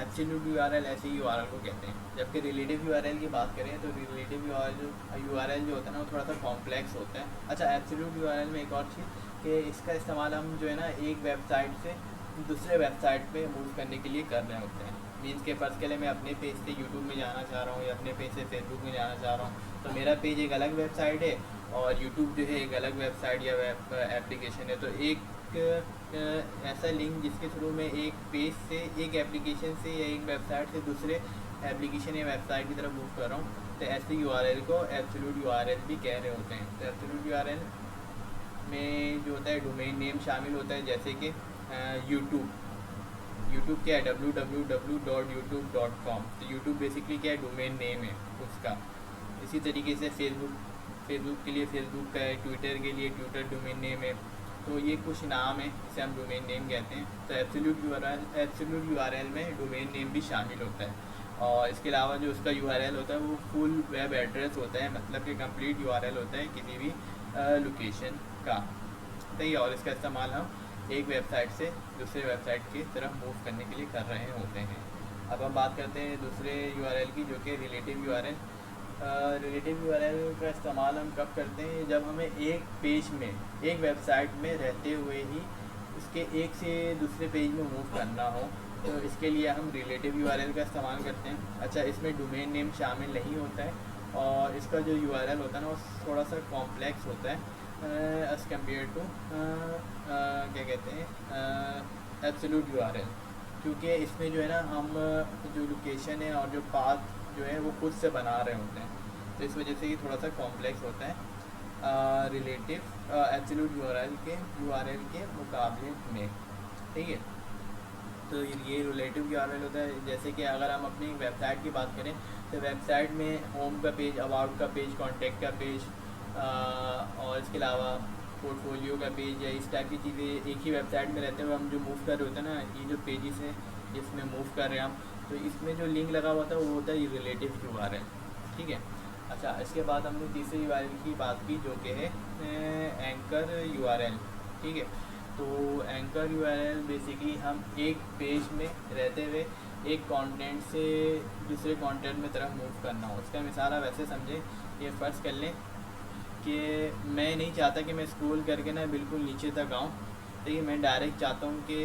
S1: एब्सोल्यूट URL ऐसे ही URL को कहते हैं। जबकि रिलेटिव URL की बात करें तो रिलेटिव URL जो होता है ना वो थोड़ा सा कॉम्प्लेक्स होता है। अच्छा एब्सोल्यूट URL में एक और चीज़ कि इसका इस्तेमाल हम जो है ना एक वेबसाइट से दूसरे वेबसाइट पे मूव करने के लिए कर रहे होते हैं। मीन्स के फर्स्ट के लिए मैं अपने पेज से यूट्यूब में जाना चाह रहा हूँ या अपने पेज से फेसबुक में जाना चाह रहा हूँ, तो मेरा पेज एक अलग वेबसाइट है और यूट्यूब जो है एक अलग वेबसाइट या वेब एप्लीकेशन है। तो एक ऐसा लिंक जिसके थ्रू मैं एक पेज से, एक एप्लीकेशन से या एक वेबसाइट से दूसरे एप्लीकेशन या वेबसाइट की तरफ मूव कर रहा हूँ, तो ऐसे URL को एब्सोल्यूट URL भी कह रहे होते हैं। तो एब्सोल्यूट URL में जो होता है डोमेन नेम शामिल होता है, जैसे कि यूट्यूब क्या है, www.youtube.com। तो यूट्यूब बेसिकली क्या है, डोमेन नेम है उसका। इसी तरीके से फेसबुक के लिए फेसबुक का है, ट्विटर के लिए ट्विटर डोमेन नेम है। तो ये कुछ नाम है जिसे हम डोमेन नेम कहते हैं। तो एब्सोल्यूट URL में डोमेन नेम भी शामिल होता है और इसके अलावा जो उसका URL होता है वो फुल वेब एड्रेस होता है, मतलब कि कंप्लीट URL होता है किसी भी लोकेशन का। सही है। और इसका इस्तेमाल हम एक वेबसाइट से दूसरे वेबसाइट की तरफ मूव करने के लिए कर रहे होते हैं। अब हम बात करते हैं दूसरे URL की, जो कि रिलेटिव URL। रिलेटिव URL का इस्तेमाल हम कब करते हैं? जब हमें एक पेज में, एक वेबसाइट में रहते हुए ही उसके एक से दूसरे पेज में मूव करना हो, तो इसके लिए हम रिलेटिव URL का इस्तेमाल करते हैं। अच्छा इसमें डोमेन नेम शामिल नहीं होता है और इसका जो URL होता है ना वो थोड़ा सा कॉम्प्लेक्स होता है एज़ कम्पेयर टू क्या कहते हैं एब्सोल्यूट यूआरएल, क्योंकि इसमें जो है ना हम जो लोकेशन है और जो पाथ जो है वो खुद से बना रहे होते हैं, तो इस वजह से ये थोड़ा सा कॉम्प्लेक्स होता है रिलेटिव एब्सोल्यूट यूआरएल के मुकाबले में। ठीक है, तो ये रिलेटिव यूआरएल होता है। जैसे कि अगर हम अपनी वेबसाइट की बात करें तो वेबसाइट में होम का पेज, अबाउट का पेज, कॉन्टैक्ट का पेज और इसके अलावा पोर्टफोलियो का पेज या इस टाइप की चीज़ें एक ही वेबसाइट में रहते हुए हम जो मूव कर रहे होते हैं ना, ये जो पेजेस हैं जिसमें मूव कर रहे हैं हम, तो इसमें जो लिंक लगा हुआ था वो होता है रिलेटिव यूआरएल। ठीक है, अच्छा इसके बाद हमने तीसरे यूआरएल की बात की जो कि है एंकर यूआरएल। ठीक है, तो एंकर यूआरएल बेसिकली हम एक पेज में रहते हुए एक कंटेंट से दूसरे कंटेंट में तरफ मूव करना हो। इसका मिसाल आप ऐसे समझें, ये फ़र्ज़ कर लें कि मैं नहीं चाहता कि मैं स्क्रॉल करके ना बिल्कुल नीचे तक आऊँ, ठीक है, मैं डायरेक्ट चाहता हूँ कि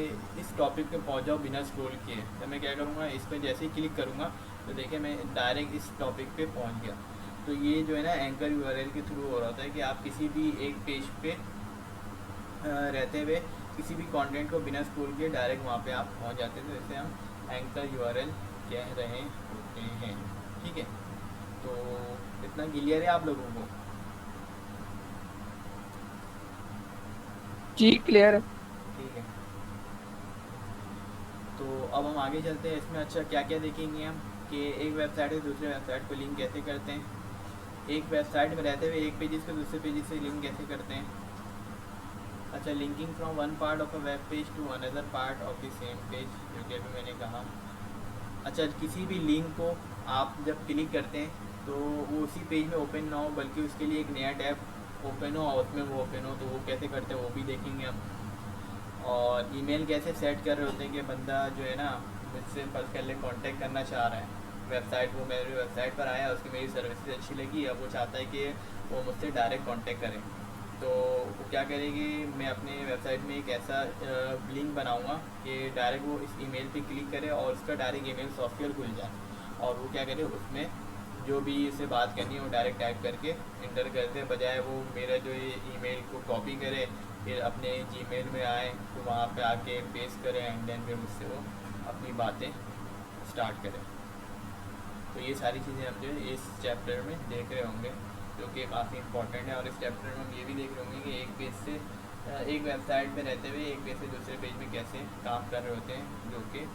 S1: इस टॉपिक पे पहुँच जाऊँ बिना स्क्रॉल किए। तो मैं क्या करूँगा, इस पर जैसे ही क्लिक करूँगा तो देखिए मैं डायरेक्ट इस टॉपिक पे पहुँच गया। तो ये जो है ना एंकर यूआरएल के थ्रू हो रहा होता है कि आप किसी भी एक पेज पे रहते हुए किसी भी कंटेंट को बिना स्क्रॉल किए डायरेक्ट वहाँ पे आप पहुँच जाते हैं, तो इसे हम एंकर यूआरएल कह रहे होते हैं। ठीक है, तो इतना क्लियर है आप लोगों को?
S2: जी क्लियर है।
S1: ठीक है, तो अब हम आगे चलते हैं इसमें। अच्छा क्या क्या देखेंगे हम कि एक वेबसाइट से दूसरे वेबसाइट को लिंक कैसे करते हैं, एक वेबसाइट में रहते हुए एक पेजेस को दूसरे पेजेस से लिंक कैसे करते हैं। अच्छा, linking from one part of a web page to another part of the same page, जो कि अभी मैंने कहा। अच्छा, किसी भी लिंक को आप जब क्लिक करते हैं तो वो उसी पेज में ओपन ना हो बल्कि उसके लिए एक नया टैब ओपन हो और उसमें वो ओपन हो, तो वो कैसे करते हैं वो भी देखेंगे हम। और ईमेल कैसे सेट कर रहे होते हैं कि बंदा जो है ना मुझसे फर्स्ट कर ले कॉन्टैक्ट करना चाह रहा है, वेबसाइट वो मेरी वेबसाइट पर आया, उसकी मेरी सर्विसेज अच्छी लगी, अब वो चाहता है कि वो मुझसे डायरेक्ट कॉन्टैक्ट करें। तो वो क्या करेगी, मैं अपने वेबसाइट में एक ऐसा लिंक बनाऊंगा कि डायरेक्ट वो इस ईमेल पे क्लिक करे और उसका डायरेक्ट ईमेल सॉफ्टवेयर खुल जाए, और वो क्या करे उसमें जो भी इसे बात करनी है वो डायरेक्ट टाइप करके इंटर करते बजाय वो मेरा जो ये ईमेल को कॉपी करे फिर अपने जीमेल में आए तो वहाँ पे आके पेस्ट करें एंड देन फिर उससे वो अपनी बातें स्टार्ट करें। तो ये सारी चीज़ें हम जो है इस चैप्टर में देख रहे होंगे जो कि काफ़ी इंपॉर्टेंट है। और इस चैप्टर में हम ये भी देख रहे होंगे कि एक पेज से एक वेबसाइट में रहते हुए एक पेज से दूसरे पेज में कैसे काम कर रहे होते हैं, जो कि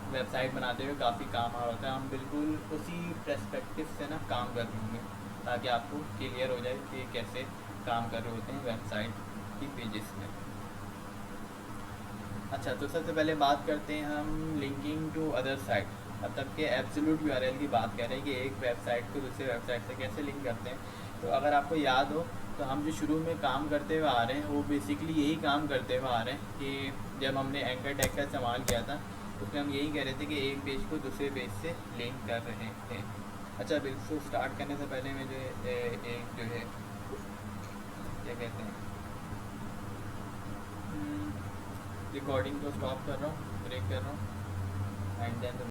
S1: वेबसाइट बनाते हुए काफ़ी काम आ रहा होता है। हम बिल्कुल उसी पर्सपेक्टिव से ना काम कर रहे होंगे ताकि आपको क्लियर हो जाए कि कैसे काम कर रहे होते हैं वेबसाइट की पेजेस में। अच्छा, तो सबसे पहले बात करते हैं हम लिंकिंग टू अदर साइट, मतलब कि एब्सोल्यूट यूआरएल की बात कर रहे हैं कि एक वेबसाइट को दूसरे वेबसाइट से कैसे लिंक करते हैं। तो अगर आपको याद हो तो हम जो शुरू में काम करते हुए आ रहे हैं वो बेसिकली यही काम करते हुए आ रहे हैं कि जब हमने एंकर टैग का इस्तेमाल किया था उसमें हम यही कह रहे थे कि एक पेज को दूसरे पेज से लिंक कर रहे थे। अच्छा, बिल्कुल स्टार्ट करने से पहले मैं जो है एक जो है क्या कहते हैं रिकॉर्डिंग को स्टॉप कर रहा हूँ, ब्रेक कर रहा हूँ एंड देन